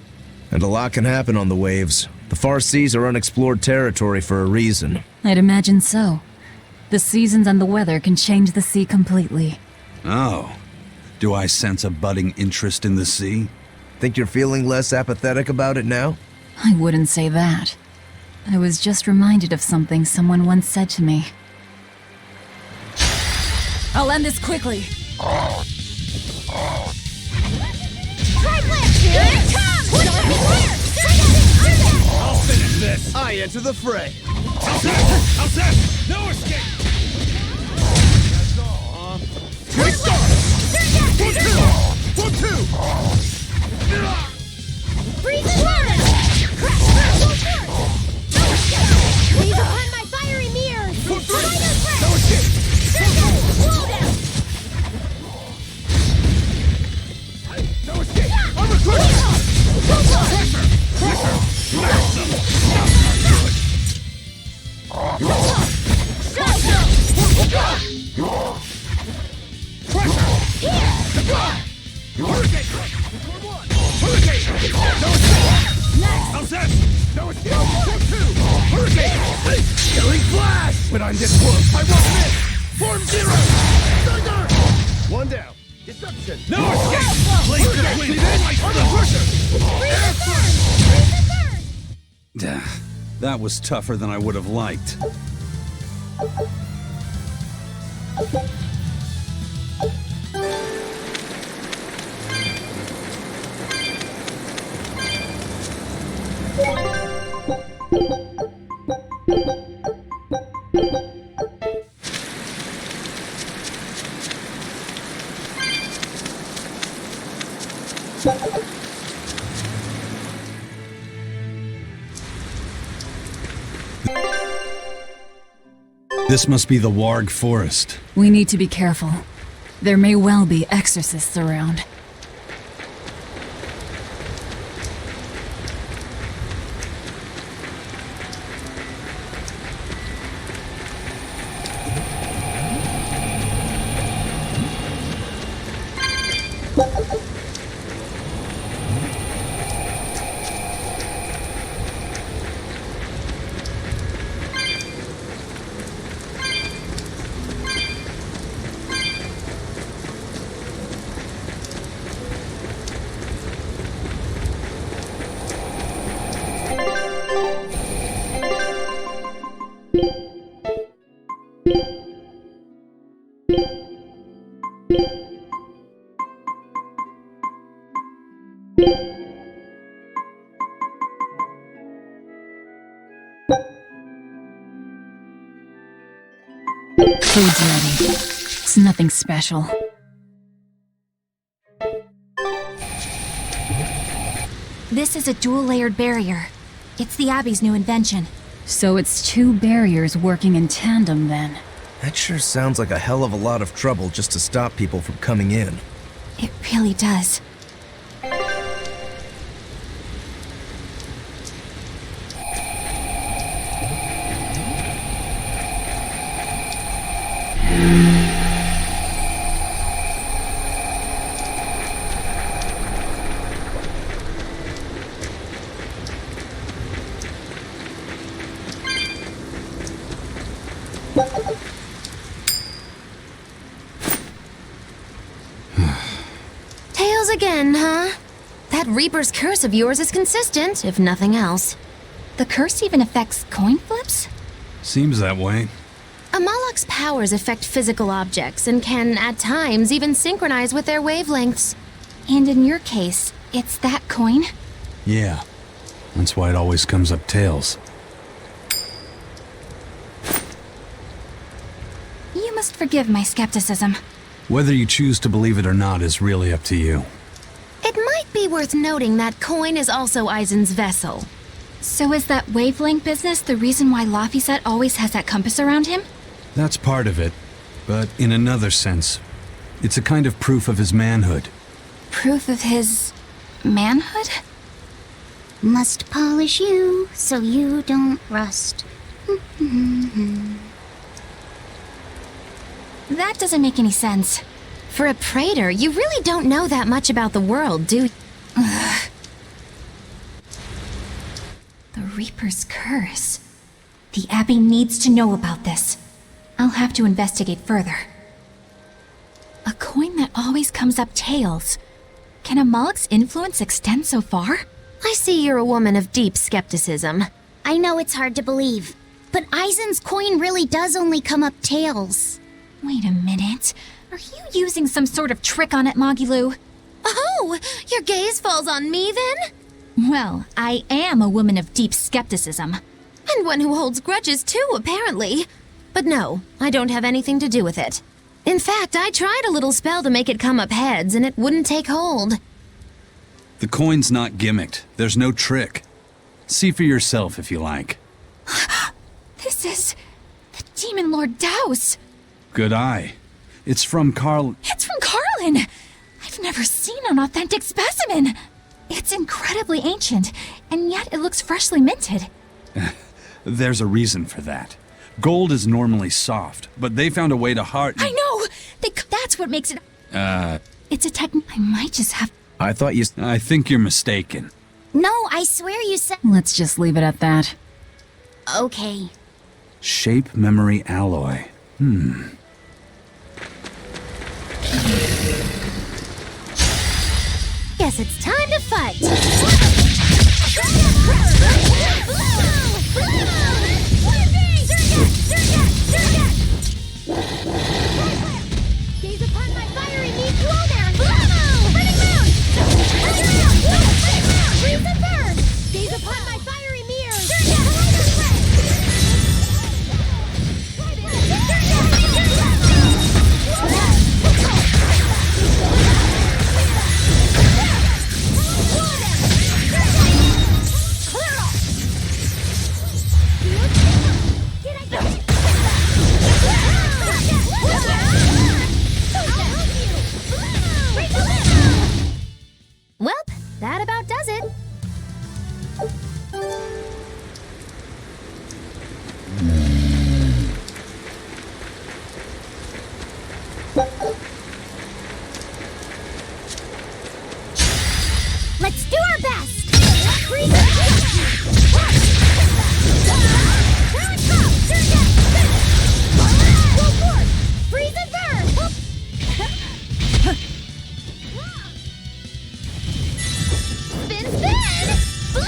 Speaker 5: And a lot can happen on the waves. The far seas are unexplored territory for a reason.
Speaker 7: I'd imagine so. The seasons and the weather can change the sea completely.
Speaker 1: Oh. Do I sense a budding interest in the sea?
Speaker 5: Think you're feeling less apathetic about it now?
Speaker 7: I wouldn't say that. I was just reminded of something someone once said to me. I'll end this quickly.
Speaker 2: Try blast! Here it comes!
Speaker 3: I'll finish this! I enter the fray!
Speaker 16: How's that? No escape!
Speaker 3: That's all, huh? Good start! For two!
Speaker 2: Freeze water! Leave upon my fiery mirrors!
Speaker 3: No escape!
Speaker 2: Slow down!
Speaker 3: No escape! I'm recruiting!
Speaker 16: How's that?
Speaker 3: No escape! For two! Hurricane! Killing flash! But on this world, I won't miss! Form zero! Thunder! One down. Deception!
Speaker 16: No escape! Blaze the wind!
Speaker 3: Under pressure!
Speaker 1: That was tougher than I would have liked. This must be the Warg Forest.
Speaker 7: We need to be careful. There may well be exorcists around. Food's ready. It's nothing special.
Speaker 6: This is a dual-layered barrier. It's the Abbey's new invention.
Speaker 7: So it's two barriers working in tandem then.
Speaker 5: That sure sounds like a hell of a lot of trouble just to stop people from coming in.
Speaker 6: It really does.
Speaker 10: Tails again, huh? That Reaper's curse of yours is consistent, if nothing else.
Speaker 6: The curse even affects coin flips?
Speaker 1: Seems that way.
Speaker 10: Amalok's powers affect physical objects and can, at times, even synchronize with their wavelengths.
Speaker 6: And in your case, it's that coin?
Speaker 1: Yeah. That's why it always comes up tails.
Speaker 6: You must forgive my skepticism.
Speaker 1: Whether you choose to believe it or not is really up to you.
Speaker 10: It might be worth noting that coin is also Aizen's vessel.
Speaker 6: So is that wavelength business the reason why Laphicet always has that compass around him?
Speaker 1: That's part of it. But in another sense, it's a kind of proof of his manhood.
Speaker 6: Proof of his manhood?
Speaker 2: Must polish you so you don't rust.
Speaker 6: That doesn't make any sense.
Speaker 10: For a praetor, you really don't know that much about the world, do you?
Speaker 6: The Reaper's curse. The Abbey needs to know about this. I'll have to investigate further. A coin that always comes up tails. Can Amalok's influence extend so far?
Speaker 10: I see you're a woman of deep skepticism.
Speaker 2: I know it's hard to believe, but Aizen's coin really does only come up tails.
Speaker 6: Wait a minute. Are you using some sort of trick on it, Magilu?
Speaker 10: Oh, your gaze falls on me then?
Speaker 6: Well, I am a woman of deep skepticism.
Speaker 10: And one who holds grudges too, apparently. But no, I don't have anything to do with it. In fact, I tried a little spell to make it come up heads, and it wouldn't take hold.
Speaker 1: The coin's not gimmicked. There's no trick. See for yourself if you like.
Speaker 6: This is the Demon Lord Daos.
Speaker 1: Good eye. It's from Carl.
Speaker 6: It's from Carlin! I've never seen an authentic specimen. It's incredibly ancient, and yet it looks freshly minted.
Speaker 1: There's a reason for that. Gold is normally soft, but they found a way to harden.
Speaker 6: I know! That's what makes it... It's a I might just have...
Speaker 5: I
Speaker 1: think you're mistaken.
Speaker 2: No, I swear you said...
Speaker 7: Let's just leave it at that.
Speaker 2: Okay.
Speaker 1: Shape memory alloy.
Speaker 10: Guess it's time to fight!
Speaker 2: Gaze upon my fiery knee, blow there! Burning moon! Burning moon! Freeze and burn! Gaze upon my fiery mirrors!
Speaker 10: Welp, that about does it.
Speaker 2: Let's do our best! Freeze and burn! Spin, spin! Whoa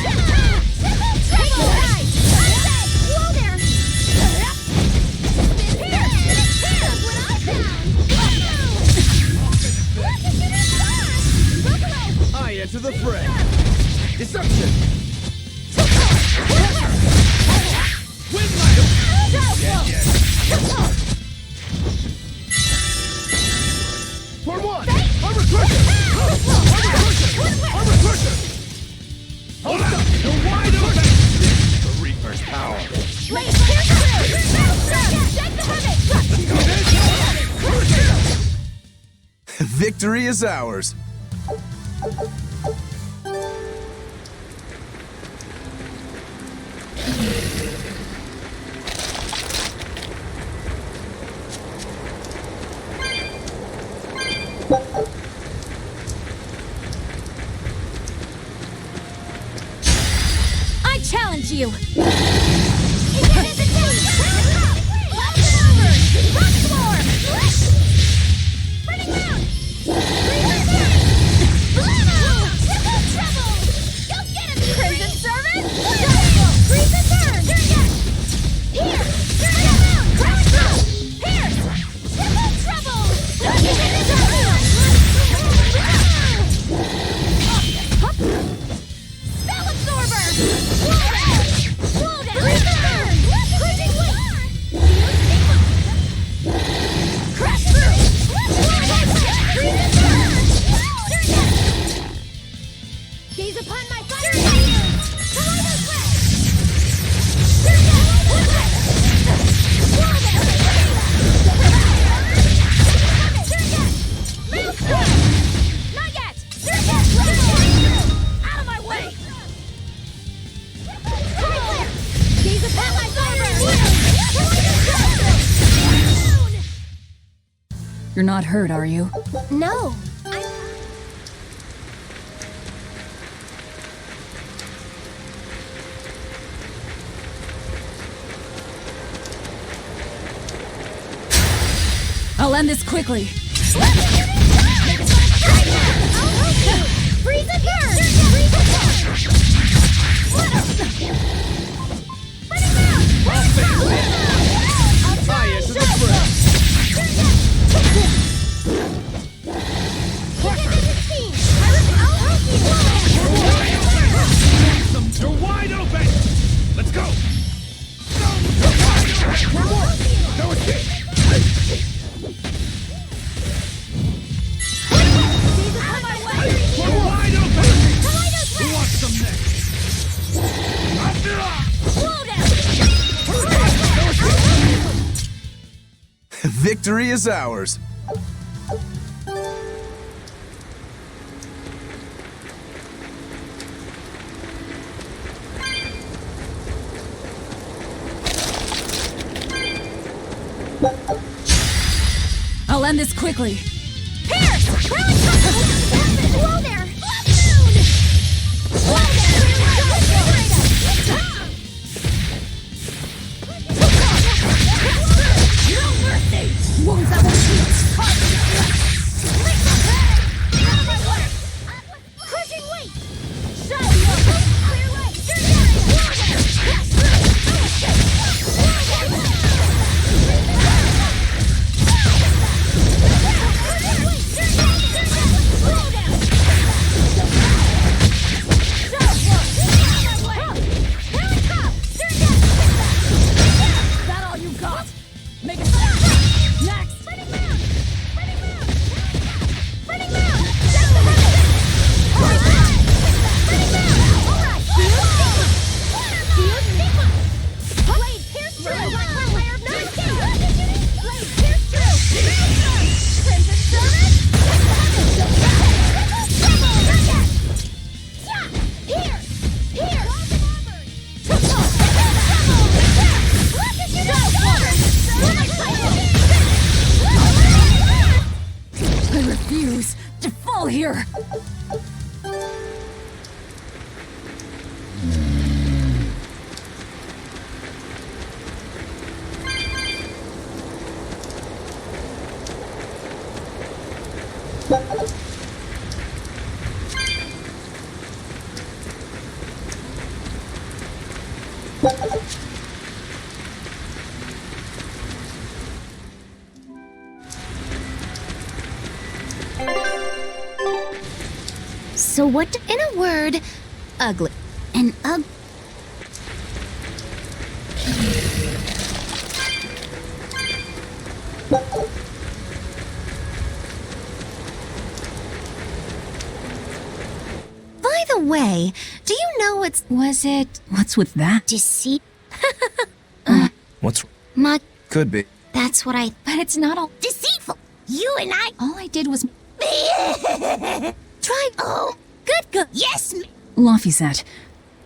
Speaker 2: there! Spin here! That's what I found!
Speaker 3: I enter the fray. Deception. Wind
Speaker 5: Victory is ours.
Speaker 6: I challenge you!
Speaker 7: You're not hurt, are you?
Speaker 10: No.
Speaker 7: I'll end this quickly.
Speaker 10: Freeze and burn! Freeze and burn!
Speaker 3: I'll tie you to the bridge.
Speaker 16: You're wide open! Let's go!
Speaker 3: One more! No escape!
Speaker 16: We're wide open! Who wants some next?
Speaker 5: Victory is ours.
Speaker 7: I'll end this quickly.
Speaker 10: Pierce! Whoa there! Whoa there! No mercy! Wounds that won't heal! Out of my way! Crushing weight! Shut up! Clear way!
Speaker 7: I refuse to fall here.
Speaker 18: So what, in a word, ugly. An ug... By the way, do you know what's...
Speaker 6: Was it...
Speaker 7: What's with that?
Speaker 18: Deceit?
Speaker 5: What's...
Speaker 18: My...
Speaker 5: Could be.
Speaker 18: That's what I...
Speaker 6: But it's not all...
Speaker 2: Deceitful! You and I...
Speaker 6: All I did was...
Speaker 2: Try. Oh, good. Yes,
Speaker 7: Laphicet.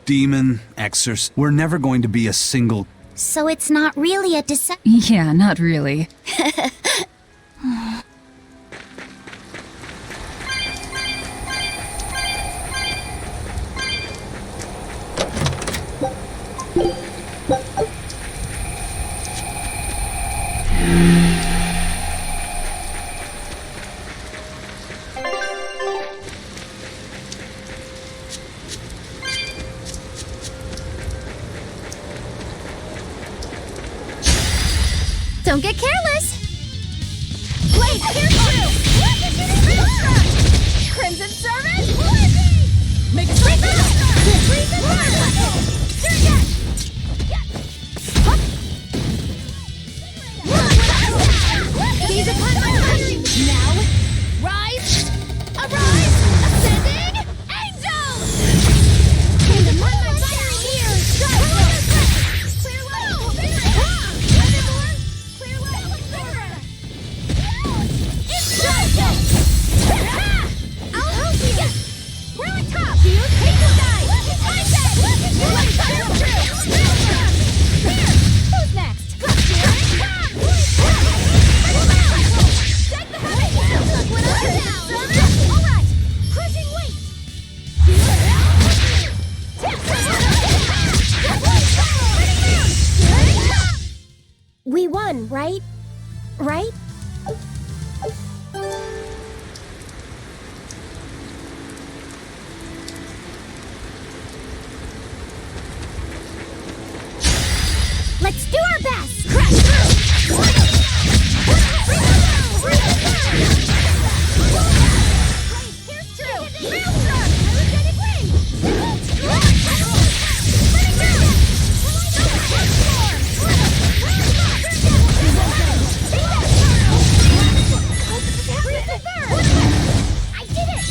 Speaker 1: Demon, exorcist, we're never going to be a single.
Speaker 2: So it's not really a deception.
Speaker 7: Yeah, not really.
Speaker 10: Don't get careless!
Speaker 2: Wait, here's Crimson Servant,
Speaker 14: Make a straight
Speaker 2: Gaze upon my country! Now, rise! Arise! Ascending! Angel! Gaze upon my fiery ears! Clear way! Clear way! I'll help you! We're on top! Do you take the guy? I said! Here! Who's next? Alright! Crushing weight! We won, right? Right? Let's do our best! Crash Here's true! Maelstrom! Energetic wind! I did it!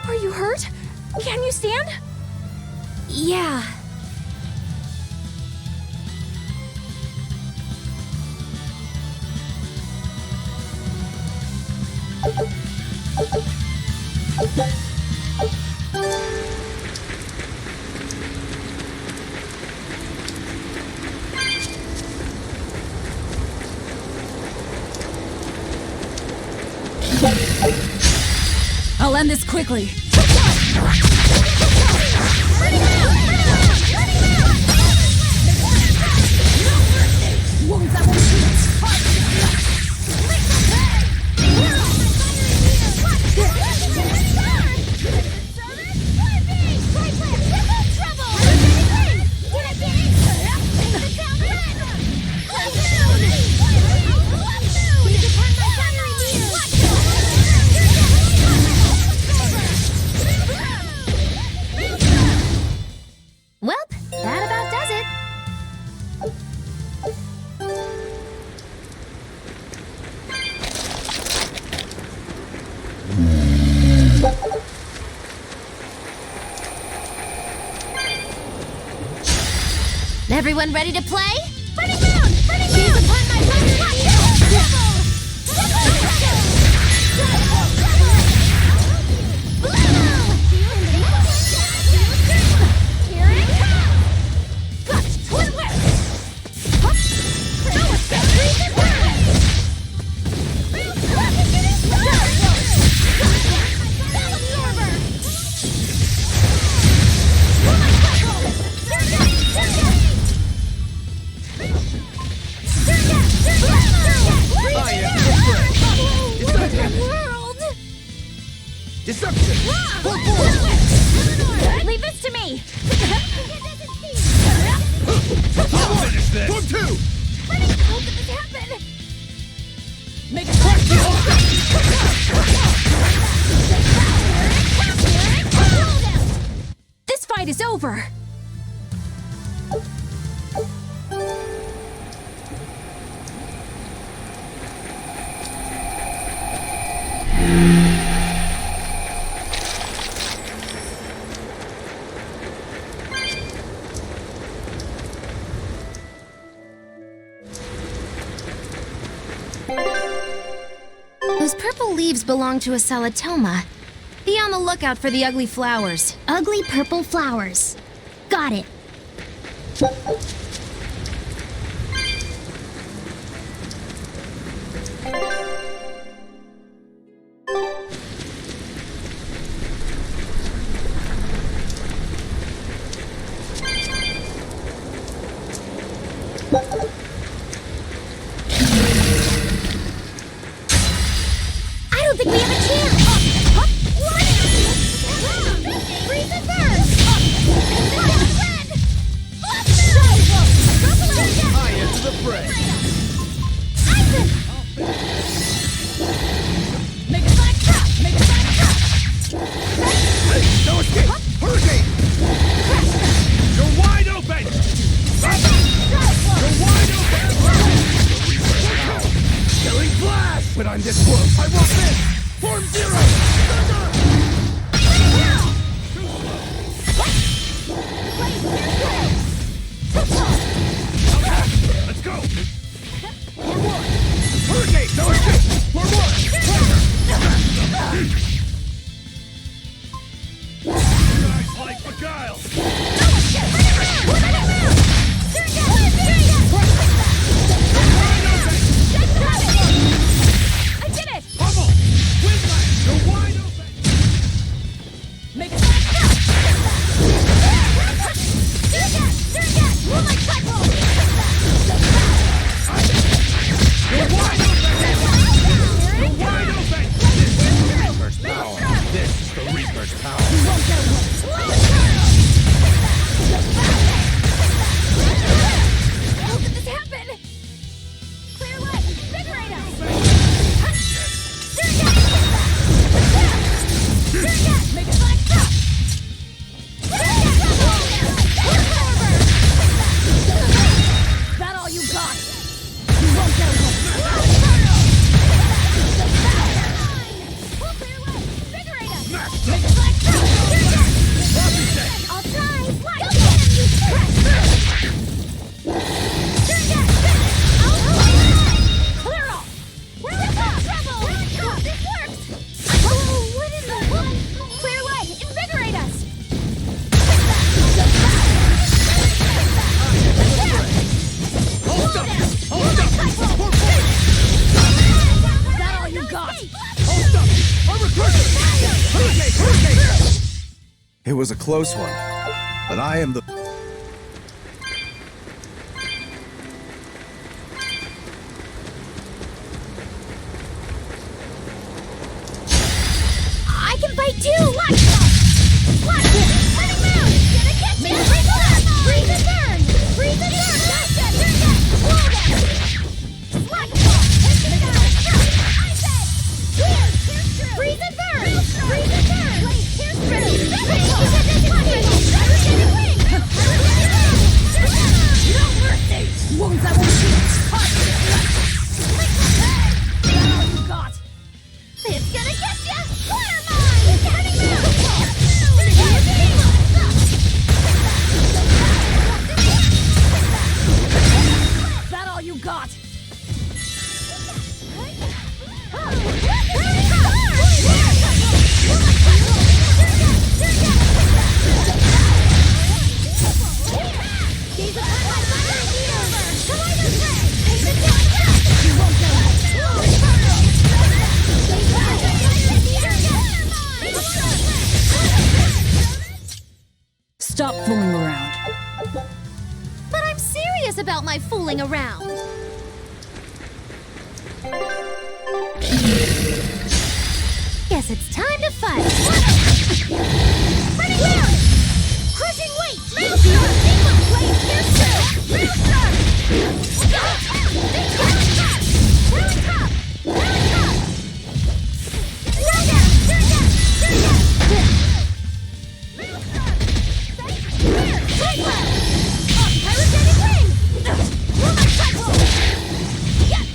Speaker 6: Are you hurt? Can you stand?
Speaker 2: Yeah.
Speaker 7: I'll end this quickly.
Speaker 10: Welp, that about does it.
Speaker 2: Everyone ready to play? Burning down! Burning down! Gaze upon my Here it comes! Clutch! Twin whip! No escape! Freeze and burn! Spell absorber!
Speaker 3: Deception!
Speaker 6: Leave this to me!
Speaker 3: I'll finish this! Form 2!
Speaker 2: How did this happen?
Speaker 14: Make it crack!
Speaker 6: This fight is over!
Speaker 10: purple leaves belong to a salatoma. Be on the lookout for the ugly flowers.
Speaker 2: Ugly purple flowers. Got it. I don't think we have a chance. What? Freeze it first.
Speaker 3: I enter the fray.
Speaker 14: Make a sonic trap! Make a sonic trap!
Speaker 3: Hey, no escape! Hurricane! You're wide open! You're wide open! Killing flash! But I'm this close, I won't miss! Form zero! Let's go! Hurricane! No escape! For one! Guys like beguile!
Speaker 14: I did it!
Speaker 3: Bubble! Windlash! You're wide open!
Speaker 14: Make a sonic trap!
Speaker 3: You're wide open! You're wide open! This is the Reaper's power! This is the Reaper's power!
Speaker 14: How did this happen? Clear light! Invigorate us! Make a sonic trap! That all you got? You won't get away! Clear light! Invigorate us! Make a sonic trap! I'll try! Clear off! We're in trouble! This works! Oh, what is it? Clear light! Invigorate us!
Speaker 3: Hold up! Hold up!
Speaker 14: That all you got?
Speaker 3: Hold up! Armor cruiser! Hurricane! Hurricane!
Speaker 5: It was a close one, but I am the...
Speaker 2: I can fight too! Watch! Watch! Running moon! Gonna catch me! Freeze and burn! Freeze and burn! Gotcha! Hold it! Slug ball! I said! Here! Freeze and burn! Freeze and burn! Here's through! No mercy! Wounds that won't shoot! That all you got? It's gonna get ya! Water mine! Running
Speaker 14: That all you got? Stop fooling around.
Speaker 10: But I'm serious about my fooling around. Guess it's time to fight. Running down! Crushing weight! Master! Wait, here's two! Master! Stop! Rally top! Rally top! Down, down! Turn down! Turn down! Here! Cyclone! Pyrogenic wing! Woman cycle! Yes!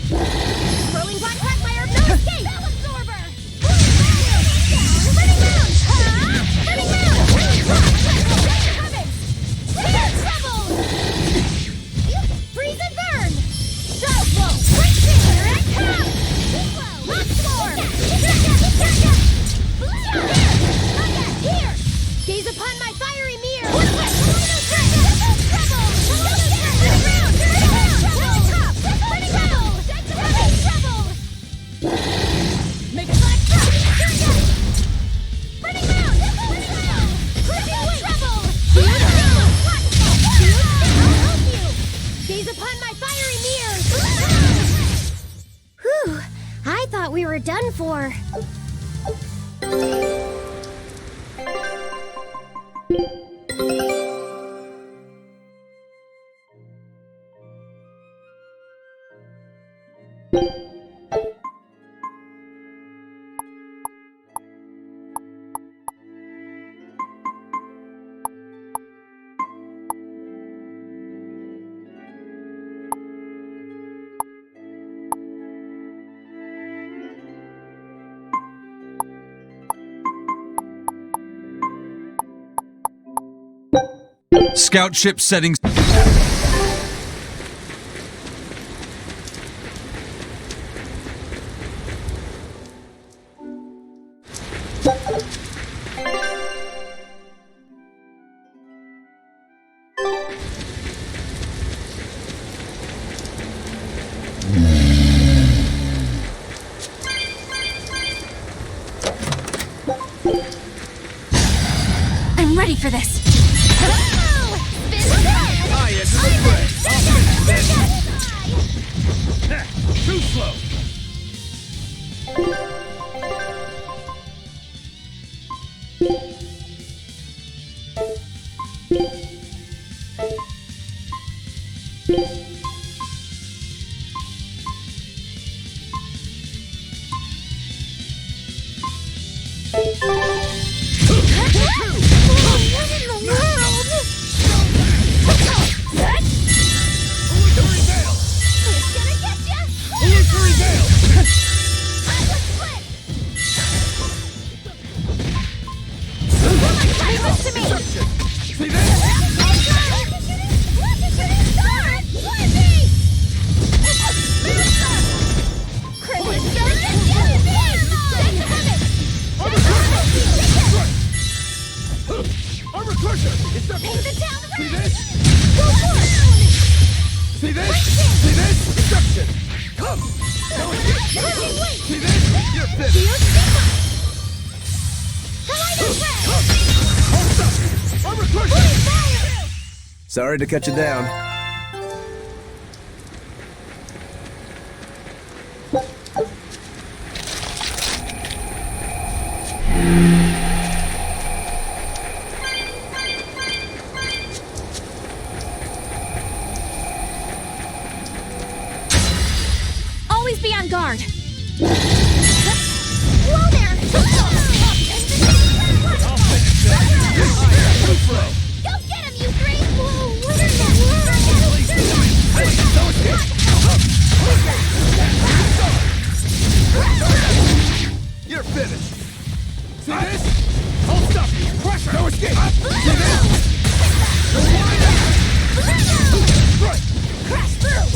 Speaker 10: Swirling black quagmire of no escape! Bell absorber! Running moon! Running moon! Freeze and burn! we're done for.
Speaker 1: Scout ship settings.
Speaker 6: I'm ready for this.
Speaker 3: Too slow! Armor crusher! It's the
Speaker 10: Take the town
Speaker 3: See
Speaker 10: around!
Speaker 3: this?
Speaker 10: Go for it!
Speaker 3: See this? See this? Destruction! Come! See this? You're finished! Hold up! Armor crusher!
Speaker 5: Sorry to cut you down.
Speaker 6: Always be on guard.
Speaker 10: Whoa there! Go get him, you three! Whoa, what is that?
Speaker 3: You're finished! See this? Hold stop! Pressure! No escape! See this? Right!
Speaker 10: Crash through!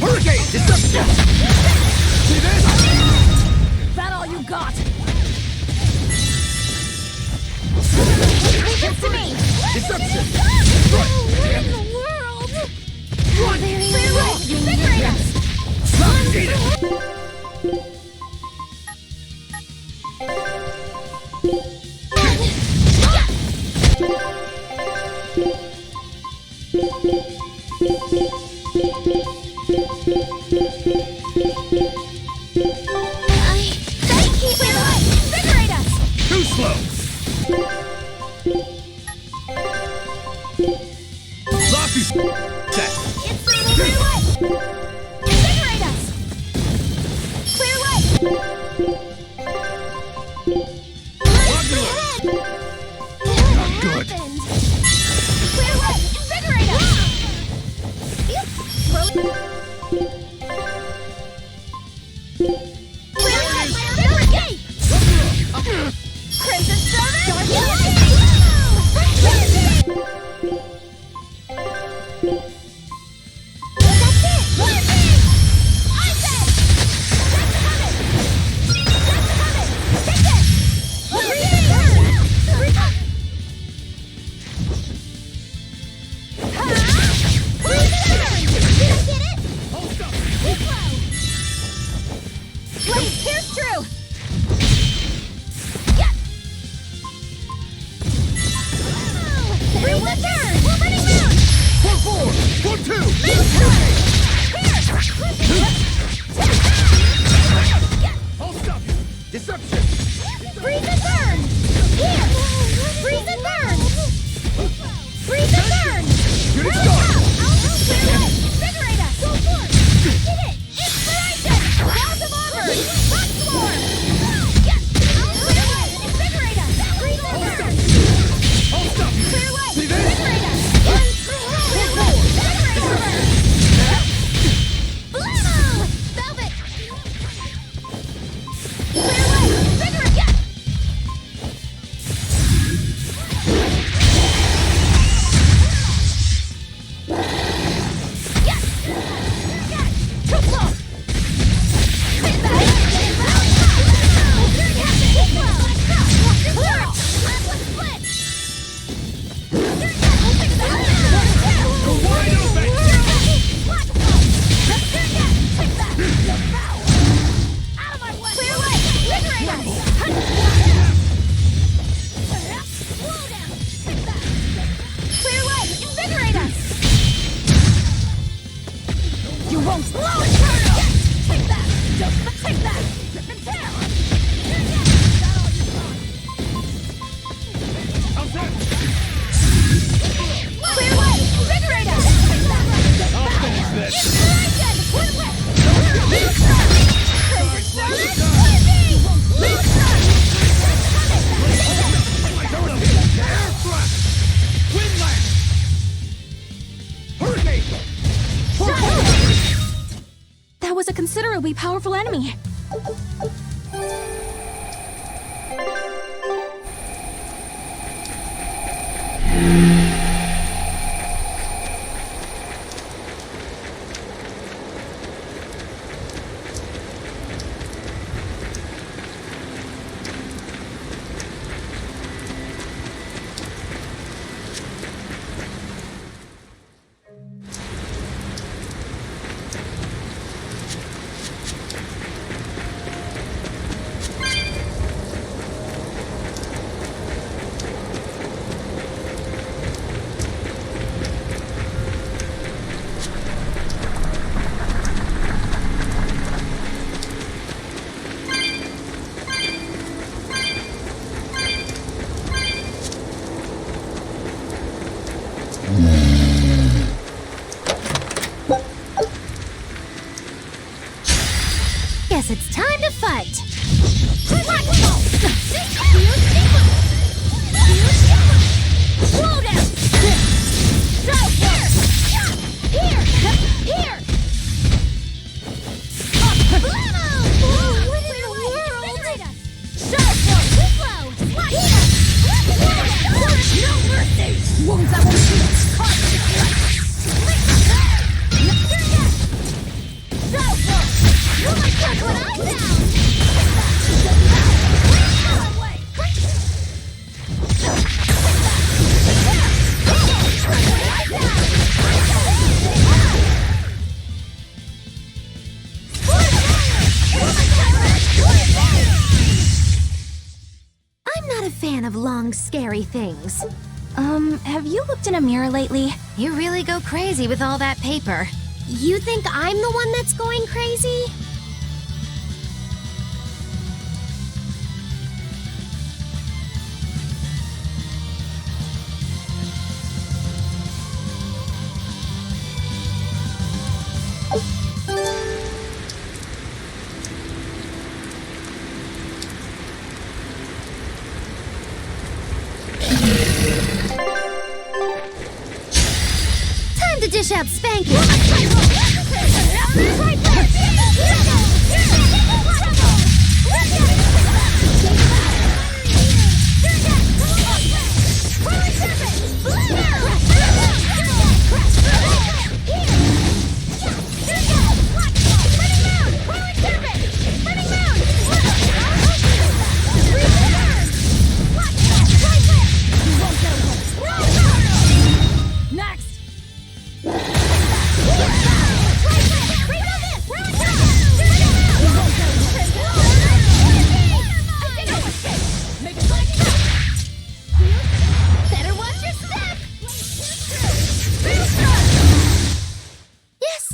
Speaker 3: Hurricane! Destruction! See this?
Speaker 14: That all you got?
Speaker 10: Leave this to me!
Speaker 3: Destruction!
Speaker 10: What in the world?
Speaker 3: One!
Speaker 10: Clear way! Invigorate us!
Speaker 3: Eat it!
Speaker 10: Thank you! Clear way! Invigorate us!
Speaker 3: Too slow! Lofty set!
Speaker 10: It's clear way!
Speaker 6: That was a considerably powerful enemy.
Speaker 10: Guess it's time to fight.
Speaker 2: Wounds that will
Speaker 10: I'm not a fan of long, scary things.
Speaker 6: Have you looked in a mirror lately?
Speaker 10: You really go crazy with all that paper. You think I'm the one that's going crazy? Time to dish out spanking.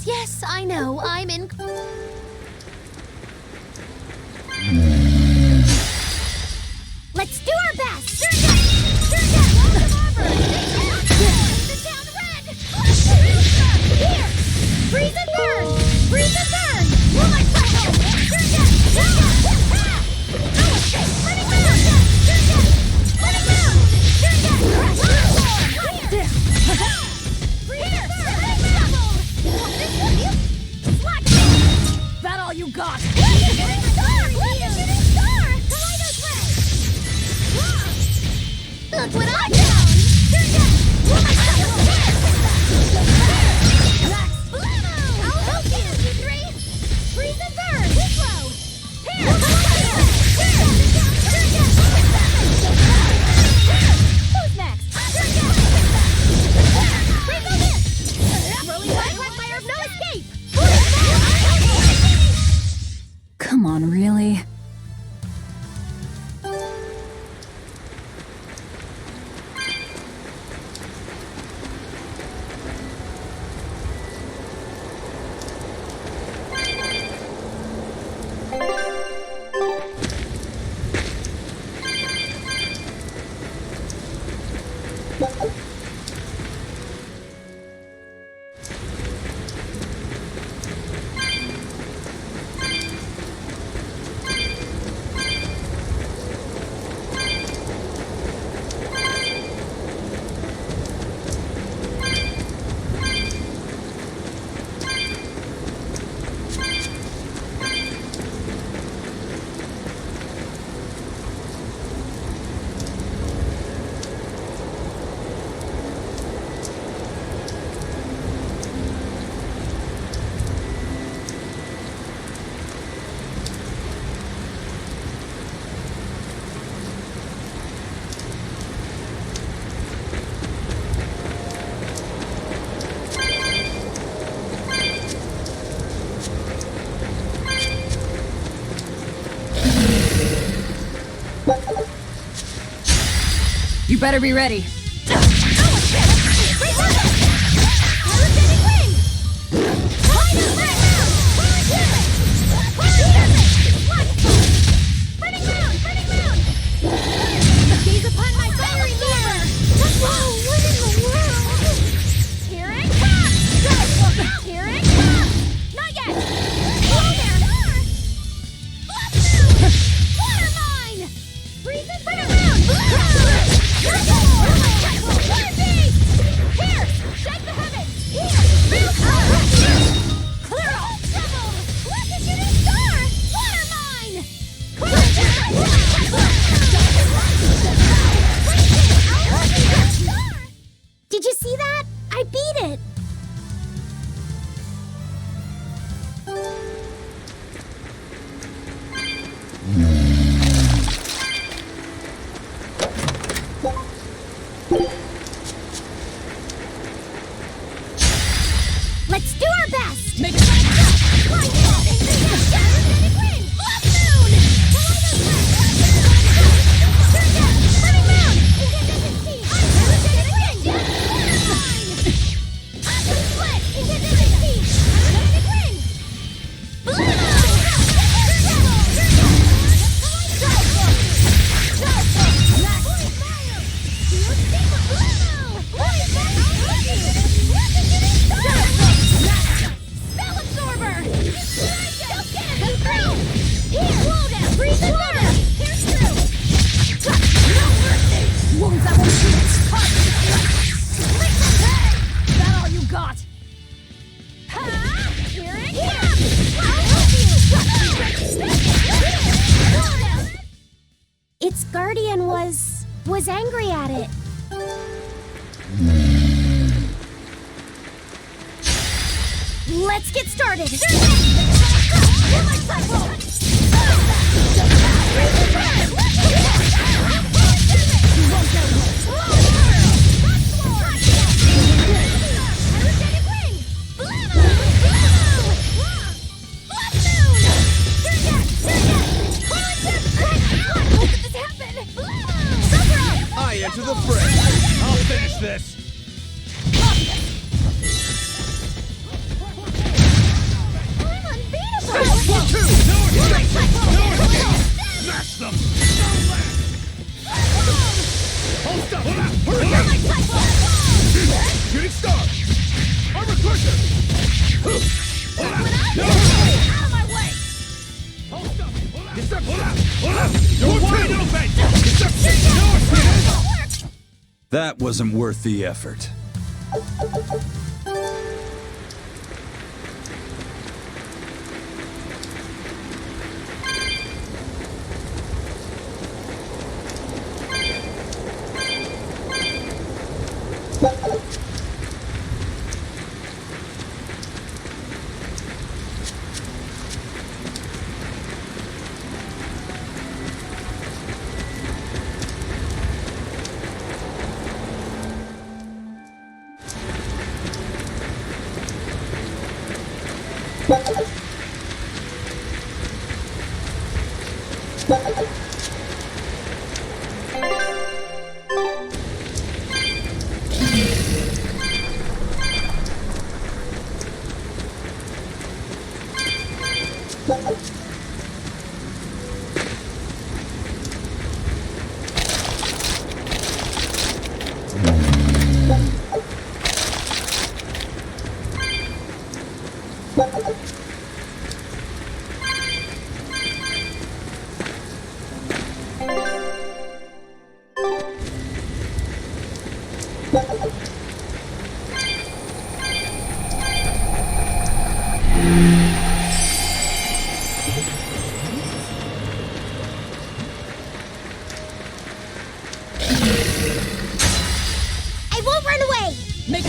Speaker 10: Yes, I know. I'm in. Let's do our best. Here, freeze and burn. Freeze and burn.
Speaker 2: that all you got?
Speaker 10: Look what I found! I'll help you, you 3! Freeze and burn! Slow! Here! Who's next? Rolling by, quick fire, no escape!
Speaker 14: better be ready.
Speaker 2: Gaze upon my fiery mirror! Whoa, what in the world? Here it comes! Here it comes! Not yet! Whoa there! Water mine! Freeze it around! Water beast! Here! Shake the heavens! Here! Clear all trouble! Look at shooting star! Water mine! Did you see that? I beat it! Let's do our best! Make it Its guardian was angry at it. Let's get started.
Speaker 3: I enter the fray. I'll finish this. Smash them! Hold up! Shooting star! Armor crusher!
Speaker 2: Out of my way!
Speaker 3: Hold up! Hold up! You're wide open!
Speaker 1: That wasn't worth the effort.
Speaker 2: I won't run away!
Speaker 14: Make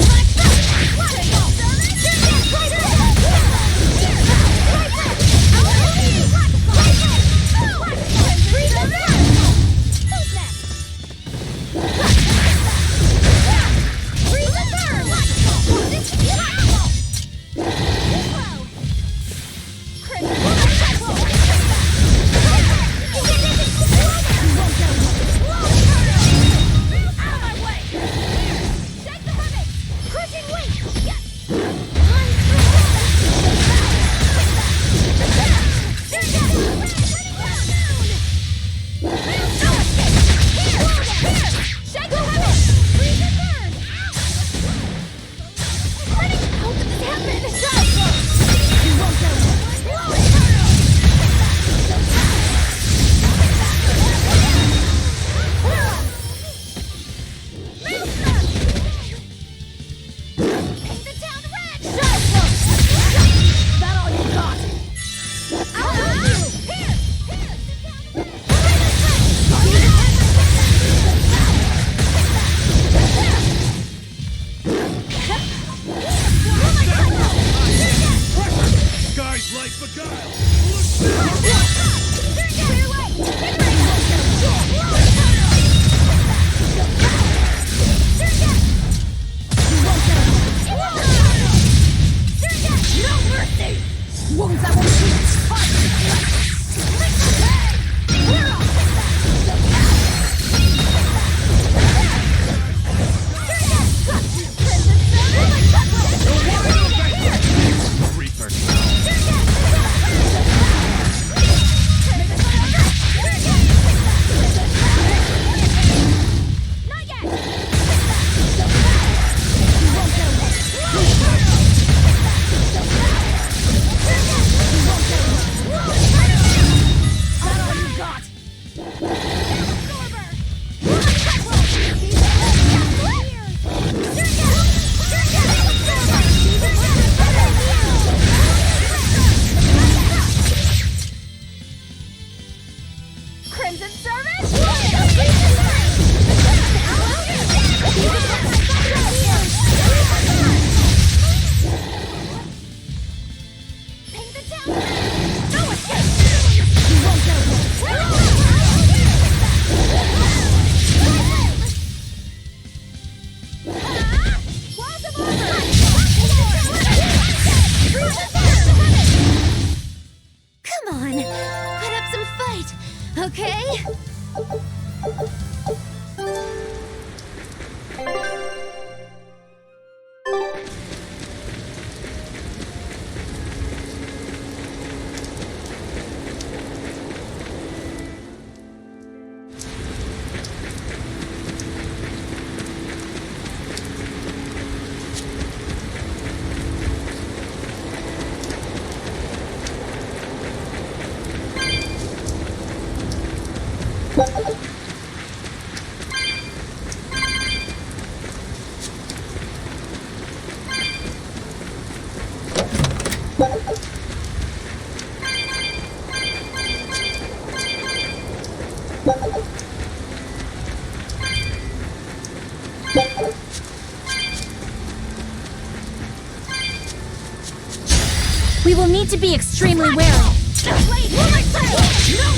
Speaker 6: We will need to be extremely wary.
Speaker 2: No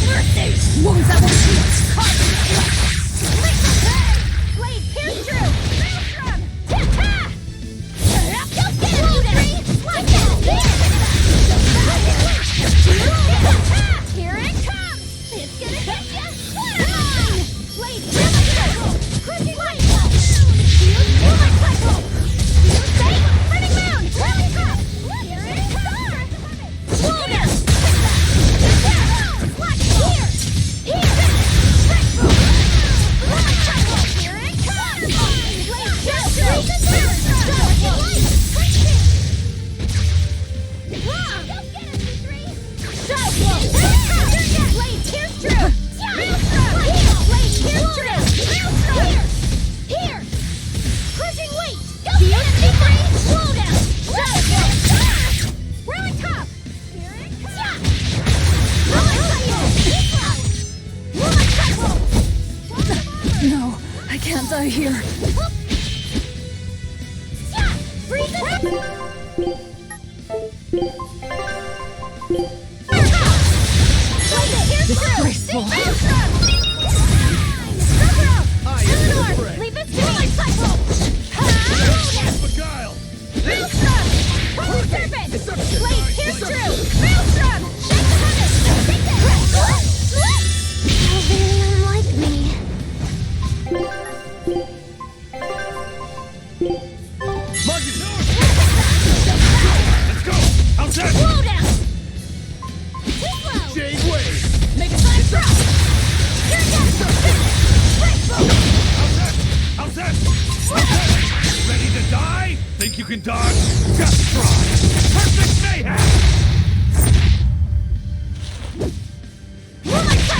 Speaker 2: mercy! Wounds that will heal! Blade pierce through! Maelstrom! Ta-ta! Here it comes! It's gonna hit ya! Blade pierce through! Crushing light! Shield light cycle! Shield safe! Running mound! Rally cup! Here it comes! Slow down! Watch here! Here! Light cycle! Here it comes! Blade pierce through! Blade pierce through! Blade pierce through! Here! Crushing weight! Slow down! Rally cup! Here it comes! Roller cycle!
Speaker 14: No, I can't die here.
Speaker 2: Freeze it!
Speaker 14: Disgraceful.
Speaker 2: Leave it to me!
Speaker 3: Beguile!
Speaker 2: Maelstrom! Holy serpent! Blade pierce through! Maelstrom! Shake the bonus! Take that! How very unlike me.
Speaker 3: Marcus! Let's go! How's that?
Speaker 2: Slow down! Too slow!
Speaker 3: Jade Wave!
Speaker 2: Make a side drop! You're dead!
Speaker 3: How's that? Ready to die? Think you can dodge? Just try! Perfect mayhem!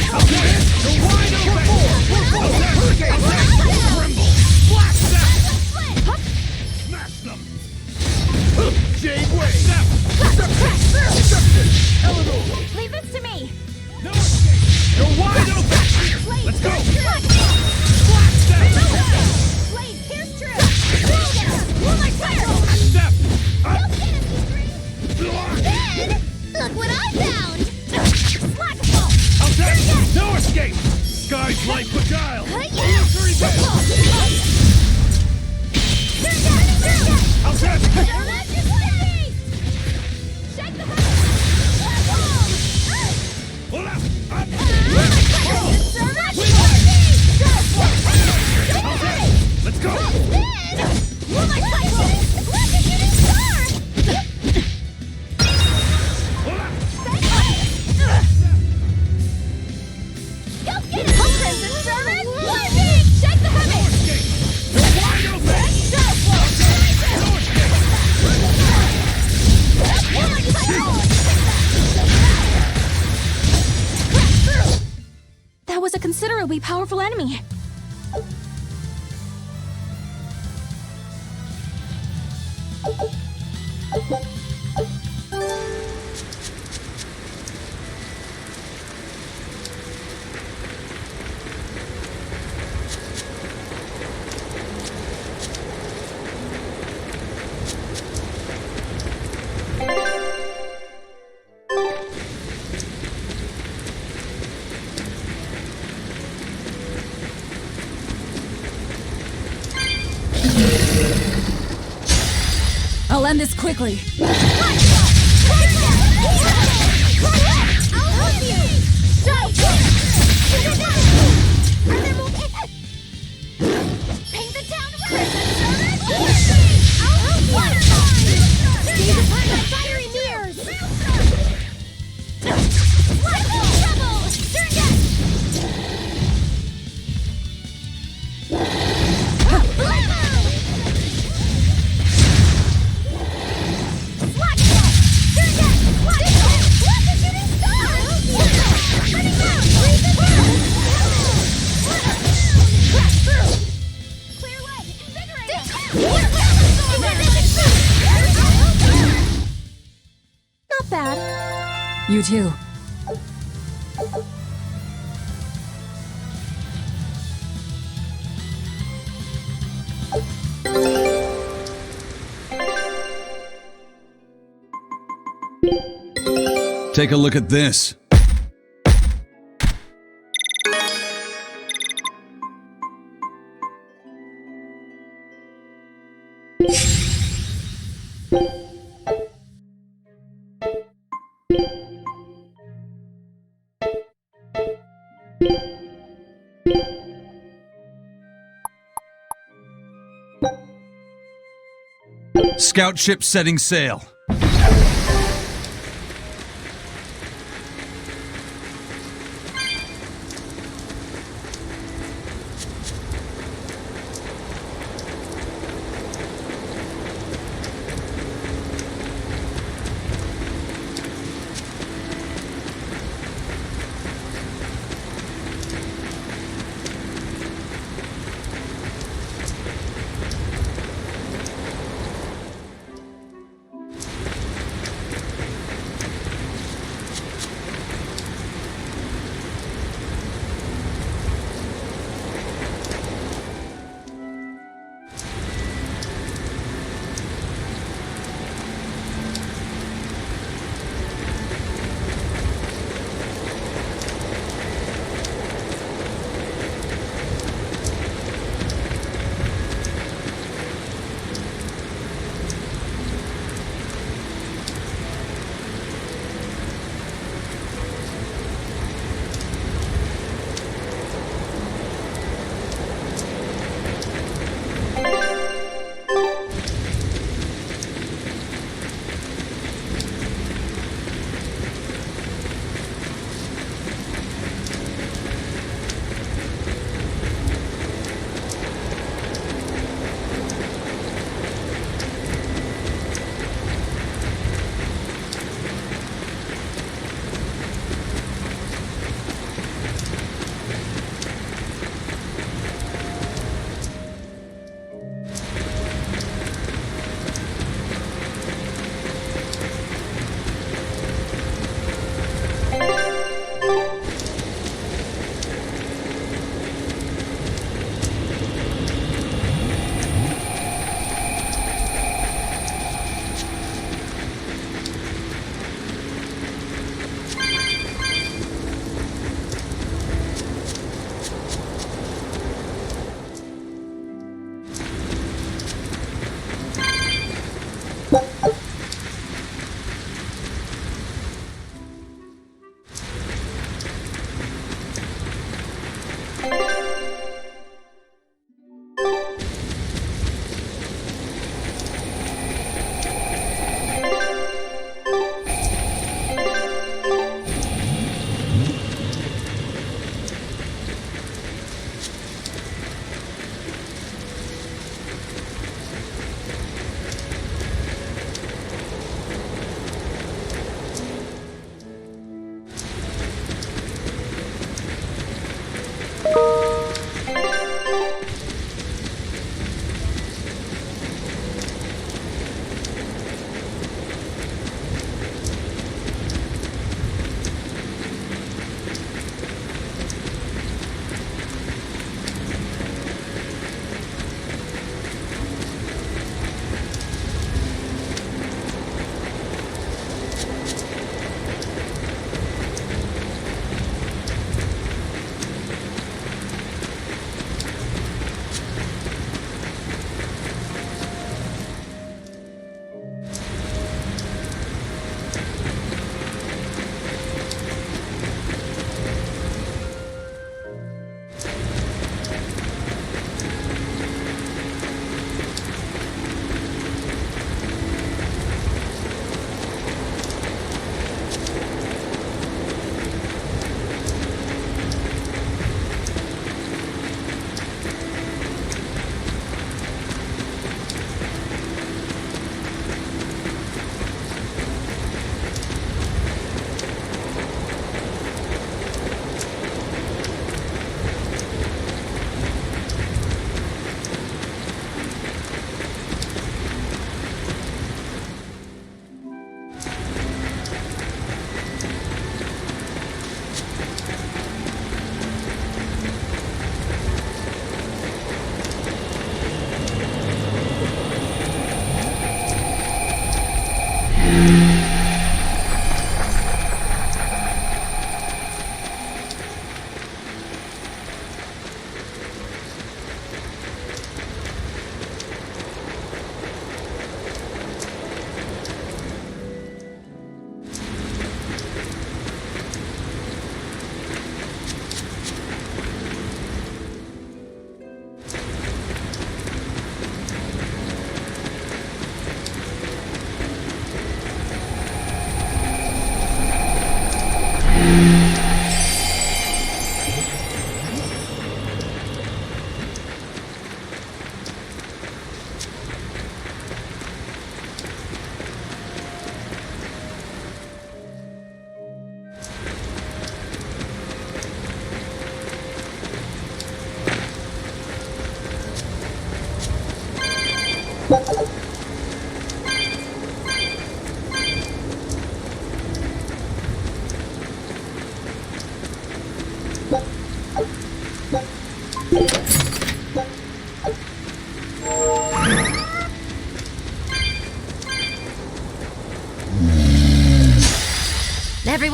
Speaker 3: How's that? You're wide open! Tremble! Blast them! Smash them! Jade Wave! Deception! Eleanor!
Speaker 2: Leave this to me!
Speaker 3: No escape! You're wide open! Let's go! Blast them!
Speaker 2: Blade pierce through! Slow down! Moonlight fire!
Speaker 3: Step!
Speaker 2: You'll get it, P3!
Speaker 6: a considerably powerful enemy.
Speaker 14: I'll end this quickly.
Speaker 6: Not bad.
Speaker 14: You too.
Speaker 1: Take a look at this. Scout ship setting sail.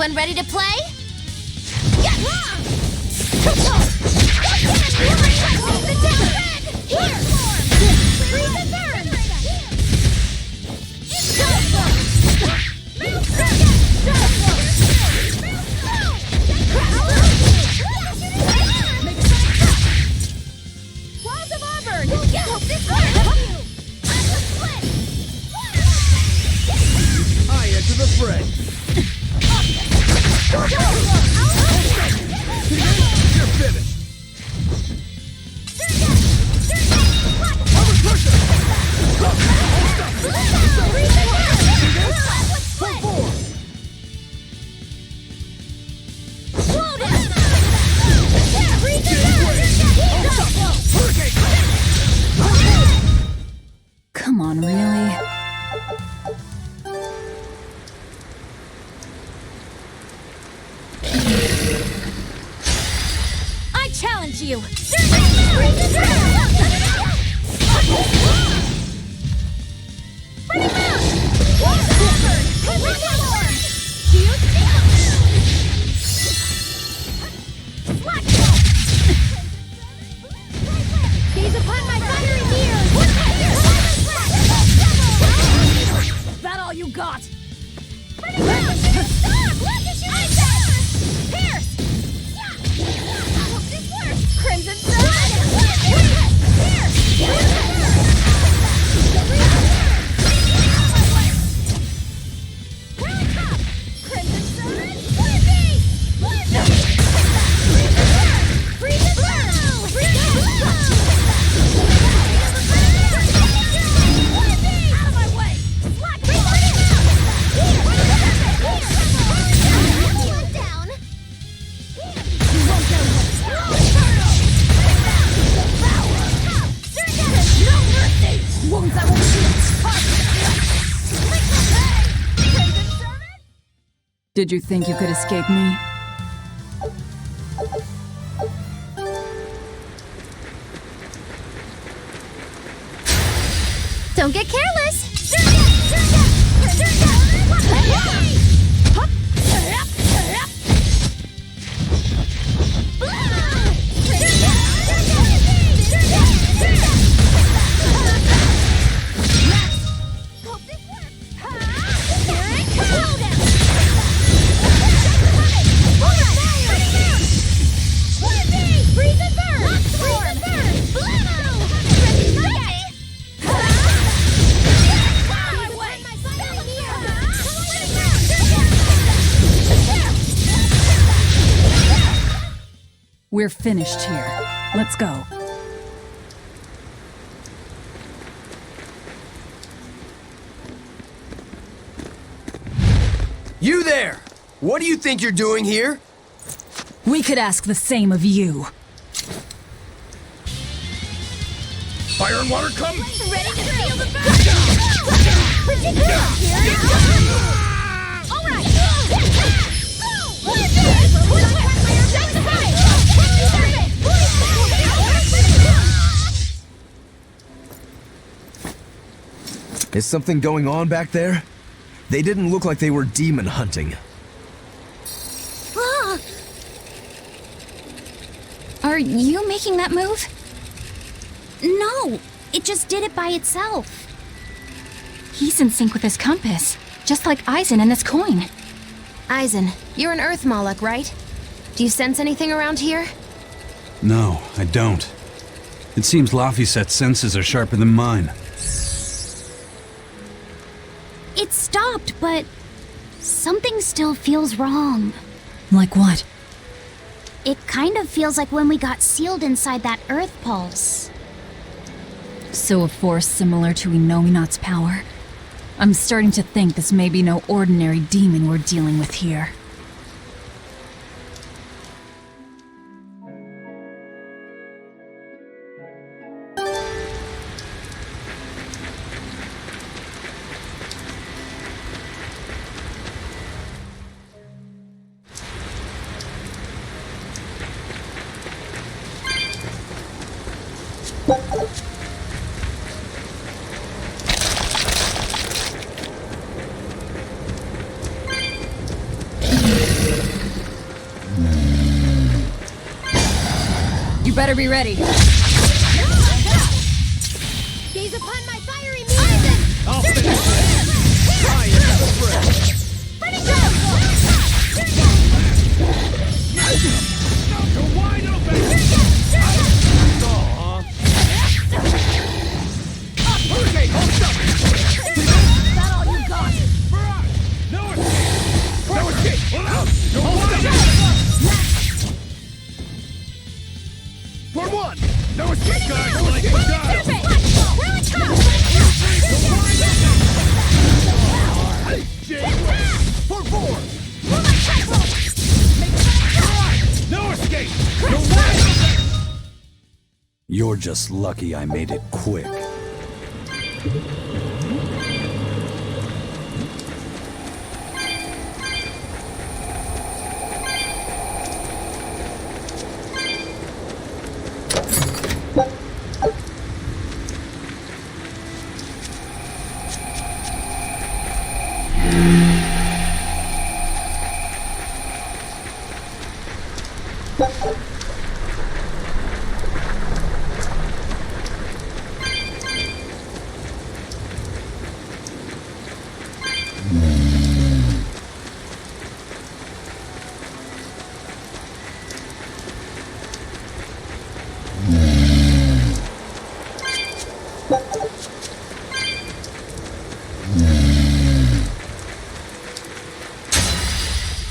Speaker 10: Everyone ready to play?
Speaker 3: I enter the fray. You're finished.
Speaker 7: Come on, really?
Speaker 2: I challenge you!
Speaker 10: Gaze upon my fiery mirror!
Speaker 2: That all you got? Crimson
Speaker 7: Did you think you could escape me?
Speaker 10: Don't get careless!
Speaker 7: We're finished here. Let's go.
Speaker 13: You there! What do you think you're doing here?
Speaker 7: We could ask the same of you.
Speaker 16: Fire and water come!
Speaker 2: Ready to feel the
Speaker 5: Is something going on back there? They didn't look like they were demon hunting.
Speaker 6: Are you making that move? No, it just did it by itself. He's in sync with his compass, just like Eisen and this coin.
Speaker 10: Eisen, you're an Earth Moloch, right? Do you sense anything around here?
Speaker 1: No, I don't. It seems Laphicet's senses are sharper than mine.
Speaker 6: It stopped, but something still feels wrong.
Speaker 7: Like what?
Speaker 6: It kind of feels like when we got sealed inside that Earth pulse.
Speaker 7: So a force similar to Inominat's power? I'm starting to think this may be no ordinary demon we're dealing with here.
Speaker 14: You better be ready.
Speaker 2: Gaze upon my fiery music!
Speaker 3: I'll finish this! Try and have a breath! You're wide open! Hurricane, hold up!
Speaker 2: Is that all you got?
Speaker 3: No escape! No escape! You're wide open! For one! No escape, guys! No escape! For four! No escape! You're wide open!
Speaker 1: You're just lucky I made it quick.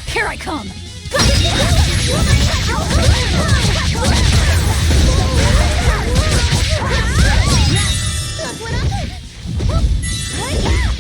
Speaker 14: Here I come!
Speaker 2: Look what I did!